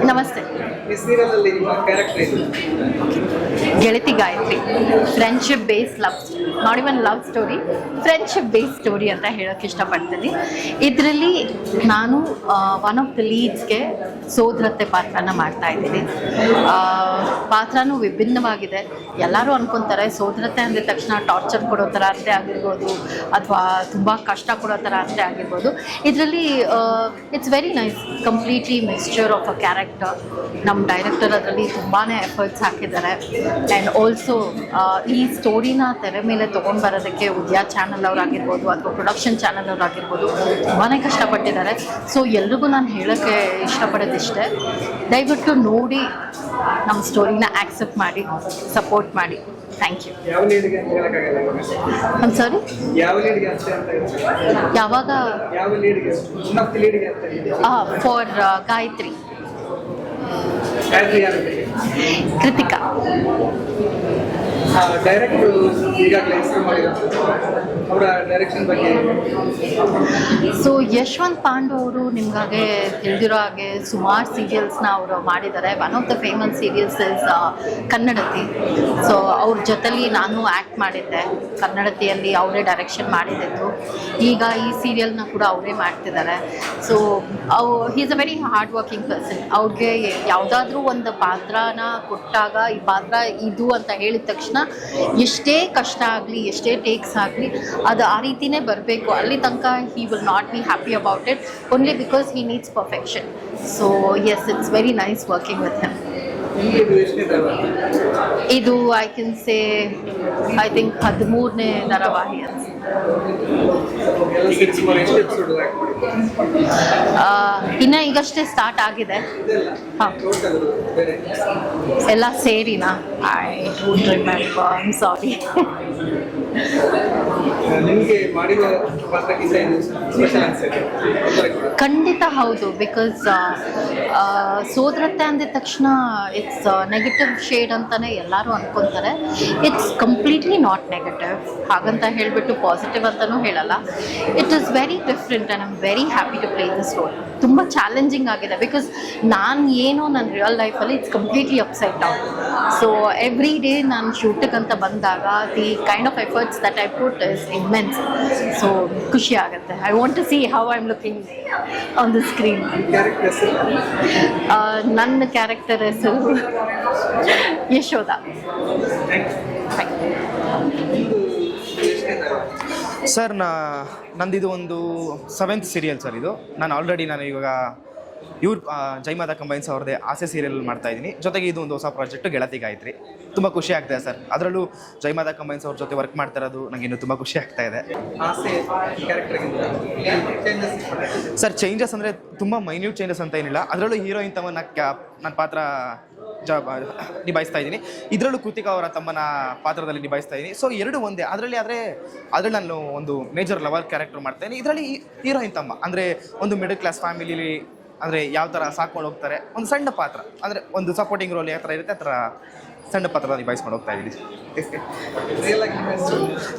ನಮಸ್ತೆ. ಗೆಳತಿ Gayatri, friendship base love, not even love story, friendship base story ಅಂತ ಹೇಳೋಕ್ಕೆ ಇಷ್ಟಪಡ್ತೀನಿ. ಇದರಲ್ಲಿ ನಾನು ಒನ್ ಆಫ್ ದ ಲೀಡ್ಸ್ಗೆ ಸೋದರತ್ತೆ ಪಾತ್ರನ ಮಾಡ್ತಾ ಇದ್ದೀನಿ. ಪಾತ್ರನೂ ವಿಭಿನ್ನವಾಗಿದೆ. ಎಲ್ಲರೂ ಅನ್ಕೊತಾರೆ ಸೋದರತ್ತೆ ಅಂದಿದ ತಕ್ಷಣ ಟಾರ್ಚರ್ ಕೊಡೋ ಥರ ಅತ್ತೆ ಆಗಿರ್ಬೋದು, ಅಥವಾ ತುಂಬ ಕಷ್ಟ ಕೊಡೋ ಥರ ಅತ್ತೆ ಆಗಿರ್ಬೋದು. ಇದರಲ್ಲಿ it's very nice, completely mixture of a character. ನಮ್ಮ ಡೈರೆಕ್ಟರ್ ಅದರಲ್ಲಿ ತುಂಬಾ ಎಫರ್ಟ್ಸ್ ಹಾಕಿದ್ದಾರೆ. ಆ್ಯಂಡ್ ಆಲ್ಸೋ ಈ ಸ್ಟೋರಿನ ತೆರೆ ಮೇಲೆ ತೊಗೊಂಡು ಬರೋದಕ್ಕೆ ಉದ್ಯಾ ಚಾನಲ್ ಅವರಾಗಿರ್ಬೋದು ಅಥವಾ ಪ್ರೊಡಕ್ಷನ್ ಚಾನಲ್ ಅವರಾಗಿರ್ಬೋದು ತುಂಬಾ ಕಷ್ಟಪಟ್ಟಿದ್ದಾರೆ. ಸೊ ಎಲ್ರಿಗೂ ನಾನು ಹೇಳೋಕ್ಕೆ ಇಷ್ಟಪಡೋದಿಷ್ಟೇ, ದಯವಿಟ್ಟು ನೋಡಿ ನಮ್ಮ ಸ್ಟೋರಿನ ಆಕ್ಸೆಪ್ಟ್ ಮಾಡಿ, ಸಪೋರ್ಟ್ ಮಾಡಿ. Thank you. ಐಮ್ ಸಾರಿ, ಯಾವಾಗ ಫಾರ್ ಗಾಯತ್ರಿ, ಕೃತಿಕಾ. ಡೈರೆಕ್ಟರ್ ಈಗಾಗಲೇ ಹೆಸರು ಮಾಡಿದ್ದಾರೆ, ಅವರ ಡೈರೆಕ್ಷನ್ ಬಗ್ಗೆ. ಸೊ ಯಶವಂತ್ ಪಾಂಡು ಅವರು ನಿಮಗಾಗೆ ತಿಳಿದಿರೋ ಹಾಗೆ ಸುಮಾರು ಸೀರಿಯಲ್ಸ್ನ ಅವರು ಮಾಡಿದ್ದಾರೆ. One of the famous serials is Kannadathi. So ಅವ್ರ ಜೊತೆಲಿ ನಾನು ಆ್ಯಕ್ಟ್ ಮಾಡಿದ್ದೆ ಕನ್ನಡತಿಯಲ್ಲಿ, ಅವರೇ ಡೈರೆಕ್ಷನ್ ಮಾಡಿದ್ದು. ಈಗ ಈ ಸೀರಿಯಲ್ನ ಕೂಡ ಅವರೇ ಮಾಡ್ತಿದ್ದಾರೆ. So he is a very hard working person. ಅವ್ರಿಗೆ ಯಾವುದಾದ್ರೂ ಒಂದು ಪಾತ್ರನ ಕೊಟ್ಟಾಗ ಈ ಪಾತ್ರ ಇದು ಅಂತ ಹೇಳಿದ ತಕ್ಷಣ ಎಷ್ಟೇ ಕಷ್ಟ ಆಗಲಿ, ಎಷ್ಟೇ ಟೇಕ್ಸ್ ಆಗಲಿ, ಅದು ಆ ರೀತಿಯೇ ಬರಬೇಕು. ಅಲ್ಲಿ ತನಕ he will not be happy about it, only because he needs perfection. So yes, it's very nice working with him. ಇದು I can say I think 13ನೇ ಧಾರಾವಾಹಿ ಅನ್ಸುತ್ತೆ. ಇನ್ನು ಈಗಷ್ಟೇ ಸ್ಟಾರ್ಟ್ ಆಗಿದೆ. ಹಾಂ, ಎಲ್ಲ ಸೇರಿನಾ? I don't remember, I am sorry. ಖಂಡಿತ ಹೌದು. ಬಿಕಾಸ್ ಸೋದರತ್ತೆ ಅಂದಿದ ತಕ್ಷಣ ಇಟ್ಸ್ ನೆಗೆಟಿವ್ ಶೇಡ್ ಅಂತಲೇ ಎಲ್ಲರೂ ಅನ್ಕೊತಾರೆ. It's completely not negative. ಹಾಗಂತ ಹೇಳಿಬಿಟ್ಟು ಪಾಸಿಟಿವ್ ಅಂತಲೂ ಹೇಳಲ್ಲ. It is very different and I am very happy to play this role. ತುಂಬ ಚಾಲೆಂಜಿಂಗ್ ಆಗಿದೆ. ಬಿಕಾಸ್ ನಾನು ಏನು ನನ್ನ ರಿಯಲ್ ಲೈಫಲ್ಲಿ it's completely upside down. So every day ನಾನು ಶೂಟಿಗಂತ ಬಂದಾಗ the kind of efforts that I put is immense. So ಖುಷಿ ಆಗುತ್ತೆ. I want to see how I am looking on the screen. ನನ್ನ ಕ್ಯಾರೆಕ್ಟರ್ ಹೆಸರು ಯಶೋಧ. ಸರ್, ನಂದಿದು ಒಂದು 7th serial sir ಇದು. ನಾನು ಇವಾಗ ಜೈಮಾತಾ ಕಂಬೈನ್ಸ್ ಅವ್ರದ್ದೇ ಆಸೆ ಸೀರಿಯಲ್ ಮಾಡ್ತಾ ಇದ್ದೀನಿ. ಜೊತೆಗೆ ಇದು ಒಂದು ಹೊಸ ಪ್ರಾಜೆಕ್ಟ್ ಗೆಳತಿ ಗಾಯತ್ರಿ. ತುಂಬ ಖುಷಿ ಆಗ್ತಾ ಇದೆ ಸರ್. ಅದರಲ್ಲೂ ಜೈಮಾತಾ ಕಂಬೈನ್ಸ್ ಅವ್ರ ಜೊತೆ ವರ್ಕ್ ಮಾಡ್ತಾ ಇರೋದು ನನಗೆ ಇನ್ನೂ ತುಂಬ ಖುಷಿ ಆಗ್ತಾ ಇದೆ ಸರ್. ಚೇಂಜಸ್ ಅಂದರೆ ತುಂಬ ಮೈನ್ಯೂಟ್ ಚೇಂಜಸ್ ಅಂತ ಏನಿಲ್ಲ. ಅದರಲ್ಲೂ ಹೀರೋಯಿನ್ ತಮ್ಮನ ನನ್ನ ಪಾತ್ರ ನಿಭಾಯಿಸ್ತಾ ಇದ್ದೀನಿ. ಇದರಲ್ಲೂ ಕೃತಿಕಾ ಅವರ ತಮ್ಮನ ಪಾತ್ರದಲ್ಲಿ ನಿಭಾಯಿಸ್ತಾ ಇದ್ದೀನಿ. ಸೊ ಎರಡು ಒಂದೇ. ಅದರಲ್ಲಿ ನಾನು ಒಂದು ಮೇಜರ್ ಲವರ್ ಕ್ಯಾರೆಕ್ಟರ್ ಮಾಡ್ತಾಯಿದ್ದೀನಿ. ಇದರಲ್ಲಿ ಹೀರೋಯಿನ್ ತಮ್ಮ ಅಂದರೆ ಒಂದು ಮಿಡಲ್ ಕ್ಲಾಸ್ ಫ್ಯಾಮಿಲಿಲಿ ಅಂದರೆ ಯಾವ ಥರ ಸಾಕೊಂಡು ಹೋಗ್ತಾರೆ, ಒಂದು ಸಣ್ಣ ಪಾತ್ರ ಅಂದರೆ ಒಂದು ಸಪೋರ್ಟಿಂಗ್ ರೋಲ್ ಯಾವ ಥರ ಇರುತ್ತೆ ಆ ಥರ ಸಣ್ಣ ಪಾತ್ರ ನಿಭಾಯಿಸ್ಕೊಂಡು ಹೋಗ್ತಾ ಇದ್ದೀನಿ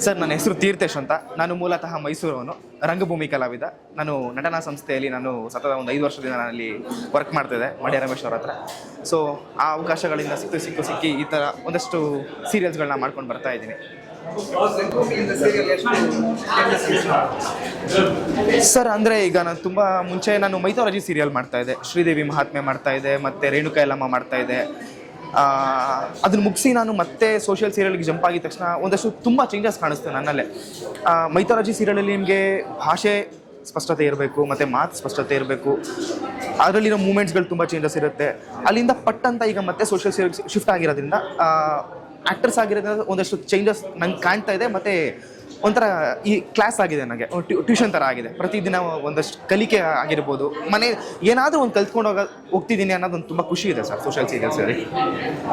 ಸರ್. ನನ್ನ ಹೆಸರು ತೀರ್ಥೇಶ್ ಅಂತ. ನಾನು ಮೂಲತಃ ಮೈಸೂರವನು, ರಂಗಭೂಮಿ ಕಲಾವಿದ. ನಾನು ನಟನಾ ಸಂಸ್ಥೆಯಲ್ಲಿ ನಾನು ಸತತ ಒಂದು 5 ವರ್ಷದಿಂದ ನಾನಲ್ಲಿ ವರ್ಕ್ ಮಾಡ್ತಿದ್ದೆ ಮಂಡ್ಯ ರಮೇಶ್ ಅವ್ರ ಹತ್ರ. ಸೊ ಆ ಅವಕಾಶಗಳಿಂದ ಸಿಕ್ಕಿ ಈ ಥರ ಒಂದಷ್ಟು ಸೀರಿಯಲ್ಸ್ಗಳನ್ನ ಮಾಡ್ಕೊಂಡು ಬರ್ತಾ ಇದ್ದೀನಿ ಸರ್. ಅಂದರೆ ಈಗ ನಾನು ತುಂಬ ಮುಂಚೆ ನಾನು ಮೈಥಾಲಜಿ ಸೀರಿಯಲ್ ಮಾಡ್ತಾಯಿದ್ದೆ, ಶ್ರೀದೇವಿ ಮಹಾತ್ಮೆ ಮಾಡ್ತಾಯಿದ್ದೆ, ಮತ್ತು ರೇಣುಕಾ ಯಲ್ಲಮ್ಮ ಮಾಡ್ತಾಯಿದ್ದೆ. ಅದನ್ನು ಮುಗಿಸಿ ನಾನು ಮತ್ತೆ ಸೋಷಿಯಲ್ ಸೀರಿಯಲ್ಗೆ ಜಂಪ್ ಆಗಿದ ತಕ್ಷಣ ಒಂದಷ್ಟು ತುಂಬ ಚೇಂಜಸ್ ಕಾಣಿಸ್ತೇನೆ ನನ್ನಲ್ಲೇ. ಮೈಥಾಲಜಿ ಸೀರಿಯಲಲ್ಲಿ ನಿಮಗೆ ಭಾಷೆ ಸ್ಪಷ್ಟತೆ ಇರಬೇಕು, ಮತ್ತು ಮಾತು ಸ್ಪಷ್ಟತೆ ಇರಬೇಕು. ಅದರಲ್ಲಿರೋ ಮೂಮೆಂಟ್ಸ್ಗಳು ತುಂಬ ಚೇಂಜಸ್ ಇರುತ್ತೆ. ಅಲ್ಲಿಂದ ಪಟ್ಟಂತ ಈಗ ಮತ್ತೆ ಸೋಷಿಯಲ್ ಸೀರಿಯಲ್ ಶಿಫ್ಟ್ ಆಗಿರೋದ್ರಿಂದ ಆ್ಯಕ್ಟರ್ಸ್ ಆಗಿರೋದ್ರಿಂದ ಒಂದಷ್ಟು ಚೇಂಜಸ್ ನಂಗೆ ಕಾಣ್ತಾ ಇದೆ. ಮತ್ತು ಒಂಥರ ಈ ಕ್ಲಾಸ್ ಆಗಿದೆ ನನಗೆ, ಟ್ಯೂಷನ್ ಥರ ಆಗಿದೆ. ಪ್ರತಿದಿನ ಒಂದಷ್ಟು ಕಲಿಕೆ ಆಗಿರ್ಬೋದು, ಮನೆ ಏನಾದರೂ ಒಂದು ಕಲ್ತ್ಕೊಂಡು ಹೋಗ್ತಿದ್ದೀನಿ ಅನ್ನೋದೊಂದು ತುಂಬ ಖುಷಿ ಇದೆ ಸರ್ ಸೋಷಿಯಲ್ ಸೀರಿಯಲ್ಸಲ್ಲಿ.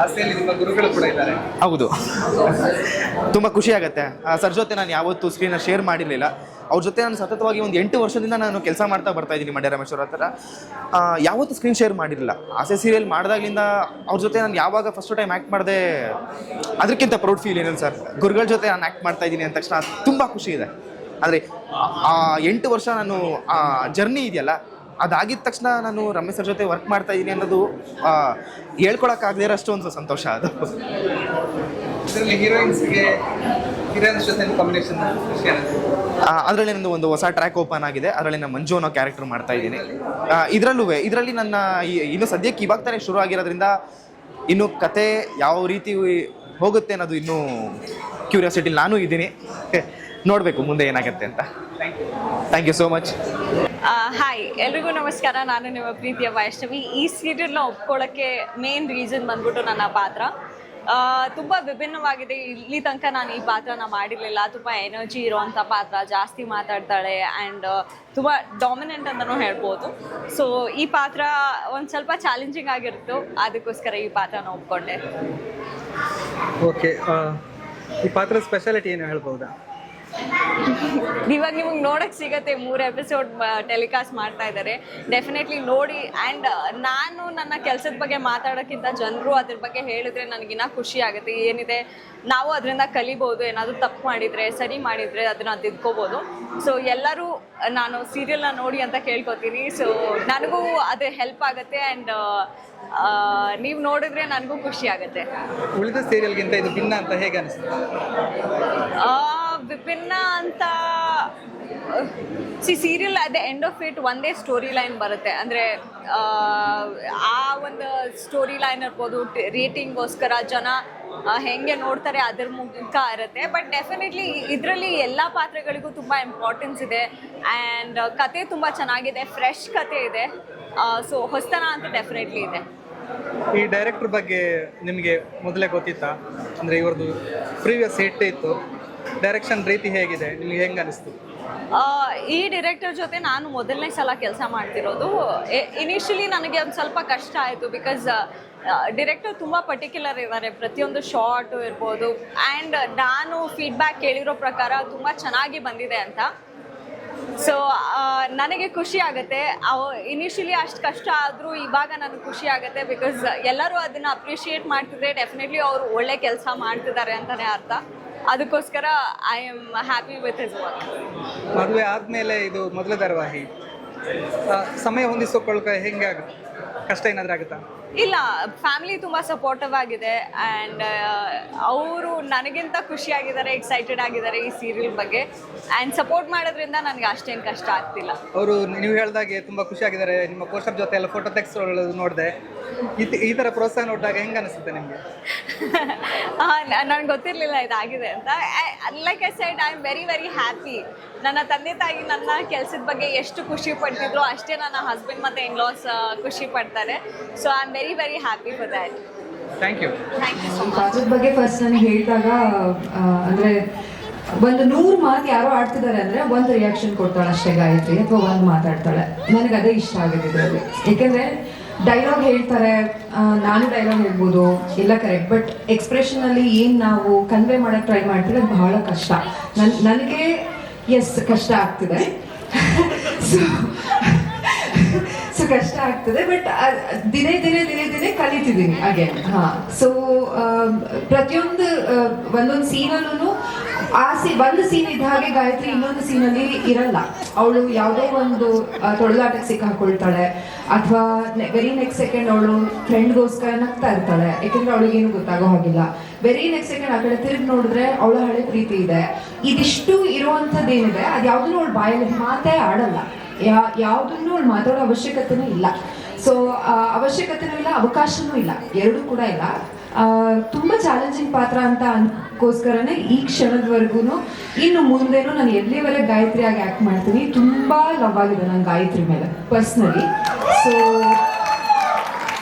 ಆಸೆಯಲ್ಲಿ ನಿಮ್ಮ ಗುರುಗಳು ಕೂಡ ಇದ್ದಾರೆ. ಹೌದು, ತುಂಬ ಖುಷಿ ಆಗುತ್ತೆ. ಸರ್ ಜೊತೆ ನಾನು ಯಾವತ್ತೂ ಸ್ಕ್ರೀನ ಶೇರ್ ಮಾಡಿರಲಿಲ್ಲ. ಅವ್ರ ಜೊತೆ ನಾನು ಸತತವಾಗಿ ಒಂದು 8 ವರ್ಷದಿಂದ ನಾನು ಕೆಲಸ ಮಾಡ್ತಾ ಬರ್ತಾ ಇದ್ದೀನಿ ಮಂಡ್ಯ ರಮೇಶ್ ಅವ್ರ ಹತ್ರ. ಯಾವತ್ತೂ ಸ್ಕ್ರೀನ್ ಶೇರ್ ಮಾಡಿರಲಿಲ್ಲ. ಆಸೆ ಸೀರಿಯಲ್ ಮಾಡಿದಾಗಲಿಂದ ಅವ್ರ ಜೊತೆ ನಾನು ಯಾವಾಗ ಫಸ್ಟ್ ಟೈಮ್ ಆ್ಯಕ್ಟ್ ಮಾಡಿದೆ ಅದಕ್ಕಿಂತ ಪ್ರೌಡ್ ಫೀಲ್ ಏನೇನು ಸರ್. ಗುರುಗಳ ಜೊತೆ ನಾನು ಆ್ಯಕ್ಟ್ ಮಾಡ್ತಾ ಇದ್ದೀನಿ ಅಂದ ತಕ್ಷಣ ತುಂಬ ಖುಷಿ ಇದೆ. ಆದರೆ 8 ವರ್ಷ ನಾನು ಜರ್ನಿ ಇದೆಯಲ್ಲ, ಅದಾಗಿದ್ದ ತಕ್ಷಣ ನಾನು ರಮೇಶ್ ಸರ್ ಜೊತೆ ವರ್ಕ್ ಮಾಡ್ತಾ ಇದ್ದೀನಿ ಅನ್ನೋದು ಹೇಳ್ಕೊಳಕ್ಕಾಗದೇ ಇರೋಷ್ಟು ಒಂದು ಸಂತೋಷ ಅದು. ಇದರಲ್ಲಿ ಹೀರೋಯಿನ್ಸ್ ಜೊತೆ ಕಾಂಬಿನೇಷನ್ ಅದರಲ್ಲಿ ನಂದು ಒಂದು ಹೊಸ ಟ್ರ್ಯಾಕ್ ಓಪನ್ ಆಗಿದೆ. ಅದರಲ್ಲಿ ನಾನು ಮಂಜು ಅನ್ನೋ ಕ್ಯಾರೆಕ್ಟರ್ ಮಾಡ್ತಾ ಇದ್ದೀನಿ. ಇದರಲ್ಲಿ ನನ್ನ ಇನ್ನು ಸದ್ಯಕ್ಕೆ ಇವಾಗ ತಾನೇ ಶುರು ಆಗಿರೋದ್ರಿಂದ ಇನ್ನು ಕತೆ ಯಾವ ರೀತಿ ಹೋಗುತ್ತೆ ಅನ್ನೋದು ಇನ್ನೂ ಕ್ಯೂರಿಯಾಸಿಟಿ ನಾನು ಇದ್ದೀನಿ. ನೋಡಬೇಕು ಮುಂದೆ ಏನಾಗುತ್ತೆ ಅಂತ. Thank you so much. Hi, ಎಲ್ರಿಗೂ ನಮಸ್ಕಾರ. ನಾನು ನಿಮ್ಮ ಪ್ರೀತಿಯ ವೈಷ್ಣವಿ. ಈ ಸೀರಿಯಲ್ನ ಒಪ್ಕೊಳ್ಳೋಕ್ಕೆ ಮೇನ್ ರೀಸನ್ ಬಂದ್ಬಿಟ್ಟು ನನ್ನ ಪಾತ್ರ ತುಂಬ ವಿಭಿನ್ನವಾಗಿದೆ. ಇಲ್ಲಿ ತನಕ ನಾನು ಈ ಪಾತ್ರನ ಮಾಡಿರಲಿಲ್ಲ. ತುಂಬ ಎನರ್ಜಿ ಇರೋವಂಥ ಪಾತ್ರ, ಜಾಸ್ತಿ ಮಾತಾಡ್ತಾಳೆ ಆ್ಯಂಡ್ ತುಂಬ ಡಾಮಿನೆಂಟ್ ಅಂತಲೂ ಹೇಳ್ಬೋದು. ಸೊ ಈ ಪಾತ್ರ ಒಂದು ಸ್ವಲ್ಪ ಚಾಲೆಂಜಿಂಗ್ ಆಗಿತ್ತು, ಅದಕ್ಕೋಸ್ಕರ ಈ ಪಾತ್ರನ ಒಪ್ಕೊಂಡೆ. ಓಕೆ, ಈ ಪಾತ್ರದ ಸ್ಪೆಷಾಲಿಟಿ ಏನು ಹೇಳ್ಬೋದಾ? ಇವಾಗ ನಿಮಗೆ ನೋಡೋಕ್ಕೆ ಸಿಗತ್ತೆ, 3 ಎಪಿಸೋಡ್ ಟೆಲಿಕಾಸ್ಟ್ ಮಾಡ್ತಾ ಇದ್ದಾರೆ. ಡೆಫಿನೆಟ್ಲಿ ನೋಡಿ. ಆ್ಯಂಡ್ ನಾನು ನನ್ನ ಕೆಲಸದ ಬಗ್ಗೆ ಮಾತಾಡೋಕ್ಕಿಂತ ಜನರು ಅದ್ರ ಬಗ್ಗೆ ಹೇಳಿದ್ರೆ ನನಗಿನ್ನ ಖುಷಿ ಆಗುತ್ತೆ. ಏನಿದೆ ನಾವು ಅದರಿಂದ ಕಲಿಬೋದು, ಏನಾದರೂ ತಪ್ಪು ಮಾಡಿದರೆ ಸರಿ ಮಾಡಿದರೆ ಅದನ್ನು ತಿದ್ಕೋಬೋದು. ಸೊ ಎಲ್ಲರೂ ನಾನು ಸೀರಿಯಲ್ನ ನೋಡಿ ಅಂತ ಕೇಳ್ಕೊತೀನಿ. ಸೊ ನನಗೂ ಅದು ಹೆಲ್ಪ್ ಆಗುತ್ತೆ ಆ್ಯಂಡ್ ನೀವು ನೋಡಿದ್ರೆ ನನಗೂ ಖುಷಿ ಆಗುತ್ತೆ. ಉಳಿದ ಸೀರಿಯಲ್ಗಿಂತ ಇದು ಭಿನ್ನ ಅಂತ ಹೇಗೆ ಅನಿಸುತ್ತೆ? ವಿಭಿನ್ನ ಅಂತ serial at the end of it ಒಂದೇ ಸ್ಟೋರಿ ಲೈನ್ ಬರುತ್ತೆ. ಅಂದರೆ ಆ ಒಂದು ಸ್ಟೋರಿ ಲೈನ್ ಇರ್ಬೋದು, ರೇಟಿಂಗ್ಗೋಸ್ಕರ ಜನ ಹೆಂಗೆ ನೋಡ್ತಾರೆ ಅದ್ರ ಮೂಲಕ ಇರುತ್ತೆ. ಬಟ್ ಡೆಫಿನೆಟ್ಲಿ ಇದರಲ್ಲಿ ಎಲ್ಲ ಪಾತ್ರಗಳಿಗೂ ತುಂಬ ಇಂಪಾರ್ಟೆನ್ಸ್ ಇದೆ ಆ್ಯಂಡ್ ಕತೆ ತುಂಬ ಚೆನ್ನಾಗಿದೆ, ಫ್ರೆಶ್ ಕತೆ ಇದೆ. ಸೊ ಹೊಸತನ ಅಂತ ಡೆಫಿನೆಟ್ಲಿ ಇದೆ. ಈ ಡೈರೆಕ್ಟರ್ ಬಗ್ಗೆ ನಿಮಗೆ ಮೊದಲೇ ಗೊತ್ತಿತ್ತಾ? ಅಂದರೆ ಇವ್ರದ್ದು ಪ್ರೀವಿಯಸ್ ಹಿಟ್ ಇತ್ತು, ಡೈರೆಕ್ಷನ್ ರೀತಿ ಹೇಗಿದೆ, ನಿಮಗೆ ಹೆಂಗೆ ಅನಿಸ್ತು? ಈ ಡೈರೆಕ್ಟರ್ ಜೊತೆ ನಾನು ಮೊದಲನೇ ಸಲ ಕೆಲಸ ಮಾಡ್ತಿರೋದು. ಇನಿಷಿಯಲಿ ನನಗೆ ಒಂದು ಸ್ವಲ್ಪ ಕಷ್ಟ ಆಯಿತು, ಬಿಕಾಸ್ ಡಿರೆಕ್ಟರ್ ತುಂಬ ಪರ್ಟಿಕ್ಯುಲರ್ ಇದ್ದಾರೆ. ಪ್ರತಿಯೊಂದು ಶಾರ್ಟು ಇರ್ಬೋದು ಆ್ಯಂಡ್ ನಾನು ಫೀಡ್ಬ್ಯಾಕ್ ಕೇಳಿರೋ ಪ್ರಕಾರ ತುಂಬ ಚೆನ್ನಾಗಿ ಬಂದಿದೆ ಅಂತ. ಸೊ ನನಗೆ ಖುಷಿ ಆಗುತ್ತೆ. ಇನಿಷಿಯಲಿ ಅಷ್ಟು ಕಷ್ಟ ಆದರೂ ಇವಾಗ ನನಗೆ ಖುಷಿ ಆಗುತ್ತೆ, ಬಿಕಾಸ್ ಎಲ್ಲರೂ ಅದನ್ನು ಅಪ್ರಿಷಿಯೇಟ್ ಮಾಡ್ತಿದ್ರೆ ಡೆಫಿನೆಟ್ಲಿ ಅವರು ಒಳ್ಳೆ ಕೆಲಸ ಮಾಡ್ತಿದ್ದಾರೆ ಅಂತಲೇ ಅರ್ಥ. ಅದಕ್ಕೋಸ್ಕರ I am happy with his work. ಮದುವೆ ಆದಮೇಲೆ ಇದು ಮೊದಲ ಧಾರಾವಾಹಿ, ಸಮಯ ಹೊಂದಿಸಿಕೊಳ್ಳೋಕೆ ಹೆಂಗೆ ಆಗುತ್ತೆ? ಕಷ್ಟ ಏನಾದರೂ ಆಗುತ್ತಾ? ಇಲ್ಲ, ಫ್ಯಾಮಿಲಿ ತುಂಬ ಸಪೋರ್ಟಿವ್ ಆಗಿದೆ ಆ್ಯಂಡ್ ಅವರು ನನಗಿಂತ ಖುಷಿಯಾಗಿದ್ದಾರೆ, ಎಕ್ಸೈಟೆಡ್ ಆಗಿದ್ದಾರೆ ಈ ಸೀರಿಯಲ್ ಬಗ್ಗೆ ಆ್ಯಂಡ್ ಸಪೋರ್ಟ್ ಮಾಡೋದ್ರಿಂದ ನನಗೆ ಅಷ್ಟೇನು ಕಷ್ಟ ಆಗ್ತಿಲ್ಲ. ಅವರು ನೀವು ಹೇಳ್ದಾಗೆ ತುಂಬ ಖುಷಿಯಾಗಿದ್ದಾರೆ. ನಿಮ್ಮ ಪೋಸ್ಟರ್ ಜೊತೆ ಎಲ್ಲ ಫೋಟೋ ತೆಗೆಸೋದು ನೋಡಿದೆ. ಈ ಥರ ಪ್ರೋತ್ಸಾಹ ನೋಡಿದಾಗ ಹೆಂಗೆ ಅನಿಸುತ್ತೆ ನಿಮಗೆ? ನನಗೆ ಗೊತ್ತಿರಲಿಲ್ಲ ಇದಾಗಿದೆ ಅಂತ. Like I said I am very very happy. ನನ್ನ ತಂದೆ ತಾಯಿ ನನ್ನ ಕೆಲಸದ ಬಗ್ಗೆ ಎಷ್ಟು ಖುಷಿ ಪಡ್ತಿದ್ರು ಅಷ್ಟೇ ನನ್ನ ಹಸ್ಬೆಂಡ್ ಮತ್ತು ಇನ್ಲಾಸ್ ಖುಷಿ ಪಡ್ತಾರೆ. So I am very very happy for that. Thank you. Thank you so much. ಪಾತ್ರದ ಬಗ್ಗೆ ಫಸ್ಟ್ ನಾನು ಹೇಳಿದಾಗ ಅಂದರೆ ಒಂದು 100 ಮಾತು ಯಾರೋ ಆಡ್ತಿದ್ದಾರೆ ಅಂದರೆ ಒಂದು ರಿಯಾಕ್ಷನ್ ಕೊಡ್ತಾಳೆ ಅಷ್ಟೇ ಗಾಯತ್ರಿ, ಅಥವಾ ಒಂದು ಮಾತಾಡ್ತಾಳೆ. ನನಗೆ ಅದೇ ಇಷ್ಟ ಆಗಿದೆ ಇದರಲ್ಲಿ. ಏಕೆಂದರೆ ಡೈಲಾಗ್ ಹೇಳ್ತಾರೆ, ನಾನು ಡೈಲಾಗ್ ಹೇಳ್ಬೋದು ಎಲ್ಲ ಕರೆಕ್ಟ್, ಬಟ್ ಎಕ್ಸ್ಪ್ರೆಷನಲ್ಲಿ ಏನು ನಾವು ಕನ್ವೆ ಮಾಡೋಕ್ಕೆ ಟ್ರೈ ಮಾಡ್ತೀವಿ ಅದು ಬಹಳ ಕಷ್ಟ. ನನಗೆ ಕಷ್ಟ ಆಗ್ತಿದೆ. ಸೊ ಕಷ್ಟ ಆಗ್ತದೆ, ಬಟ್ ದಿನೇ ಕಲಿತಿದ್ದೀನಿ ಅಗೇನ್. ಸೊ ಪ್ರತಿಯೊಂದು ಒಂದೊಂದು ಸೀನಲ್ಲೂ ಒಂದು ಸೀನ್ ಇದ್ದ ಹಾಗೆ ಗಾಯತ್ರಿ ಇನ್ನೊಂದು ಸೀನಲ್ಲಿ ಇರಲ್ಲ. ಅವಳು ಯಾವುದೋ ಒಂದು ತೊಳಲಾಟಕ್ಕೆ ಸಿಕ್ಕಾಕೊಳ್ತಾಳೆ, ಅಥವಾ ವೆರಿ ನೆಕ್ಸ್ಟ್ ಸೆಕೆಂಡ್ ಅವಳು ಫ್ರೆಂಡ್ಗೋಸ್ಕರ ನಗ್ತಾ ಇರ್ತಾಳೆ, ಯಾಕೆಂದ್ರೆ ಅವಳಿಗೇನು ಗೊತ್ತಾಗೋ ಹಾಗಿಲ್ಲ. ವೆರಿ ನೆಕ್ಸ್ಟ್ ಸೆಕೆಂಡ್ ಆ ಕಡೆ ತಿರುಗಿ ನೋಡಿದ್ರೆ ಅವಳ ಹಳೆ ಪ್ರೀತಿ ಇದೆ. ಇದಿಷ್ಟು ಇರುವಂಥದ್ದೇನಿದೆ ಅದು ಯಾವುದನ್ನು ಅವಳು ಬಾಯಲ್ಲಿ ಮಾತೇ ಆಡಲ್ಲ. ಯಾವುದನ್ನು ಅವಳು ಮಾತಾಡೋ ಅವಶ್ಯಕತೆನೂ ಇಲ್ಲ. ಸೊ ಅವಶ್ಯಕತೆನೂ ಇಲ್ಲ, ಅವಕಾಶನೂ ಇಲ್ಲ, ಎರಡೂ ಕೂಡ ಇಲ್ಲ. ತುಂಬ ಚಾಲೆಂಜಿಂಗ್ ಪಾತ್ರ ಅಂತ ಅದಕ್ಕೋಸ್ಕರನೇ ಈ ಕ್ಷಣದವರೆಗೂ ಇನ್ನು ಮುಂದೆನೂ ನಾನು ಎಲ್ಲಿವರೆಗೆ ಗಾಯತ್ರಿಯಾಗಿ ಆ್ಯಕ್ಟ್ ಮಾಡ್ತೀನಿ. ತುಂಬ ಲವ್ ಆಗಿದೆ ನಾನು ಗಾಯತ್ರಿ ಮೇಲೆ ಪರ್ಸ್ನಲಿ. ಸೊ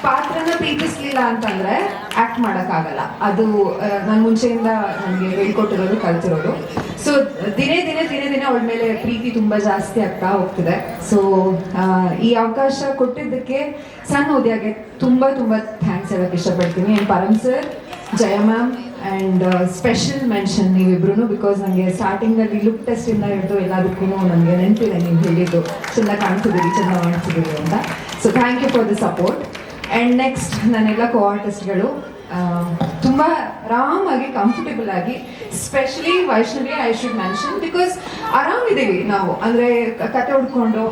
ಪಾತ್ರನ ಪ್ರೀತಿಸ್ಲಿಲ್ಲ ಅಂತಂದ್ರೆ ಆಕ್ಟ್ ಮಾಡೋಕ್ಕಾಗಲ್ಲ. ಅದು ನಾನು ಮುಂಚೆಯಿಂದ ನನಗೆ ಹೇಳ್ಕೊಟ್ಟಿರೋದು, ಕಲ್ತಿರೋದು. ಸೊ ದಿನೇ ದಿನೇ ಅವಳ ಮೇಲೆ ಪ್ರೀತಿ ತುಂಬ ಜಾಸ್ತಿ ಆಗ್ತಾ ಹೋಗ್ತಿದೆ. ಸೊ ಈ ಅವಕಾಶ ಕೊಟ್ಟಿದ್ದಕ್ಕೆ ಸಣ್ಣ ಉದ್ಯಾಗೆ ತುಂಬ ಥ್ಯಾಂಕ್ಸ್ ಹೇಳೋಕ್ಕೆ ಇಷ್ಟಪಡ್ತೀನಿ. And Param sir, Jaya ma'am and special mention ನೀವಿಬ್ರು, ಬಿಕಾಸ್ ನನಗೆ ಸ್ಟಾರ್ಟಿಂಗಲ್ಲಿ ಲುಕ್ ಟೆಸ್ಟಿಂದ ಹಿಡಿದು ಎಲ್ಲದಕ್ಕೂ ನನಗೆ ನೆನಪಿದೆ ನೀವು ಹೇಳಿದ್ದು, ಚೆಂದ ಕಾಣ್ತಿದ್ದೀರಿ, ಚೆಂದ ಮಾಡ್ತಿದ್ದೀರಿ ಅಂತ. So thank you for the support. And next ನನ್ನೆಲ್ಲ ಕೋ ಆರ್ಟಿಸ್ಟ್ಗಳು ತುಂಬ ಆರಾಮಾಗಿ ಕಂಫರ್ಟೇಬಲ್ ಆಗಿ, specially Vaishnavi I should mention, because ಆರಾಮಿದ್ದೀವಿ ನಾವು, ಅಂದರೆ ಕತೆ ಹುಡ್ಕೊಂಡು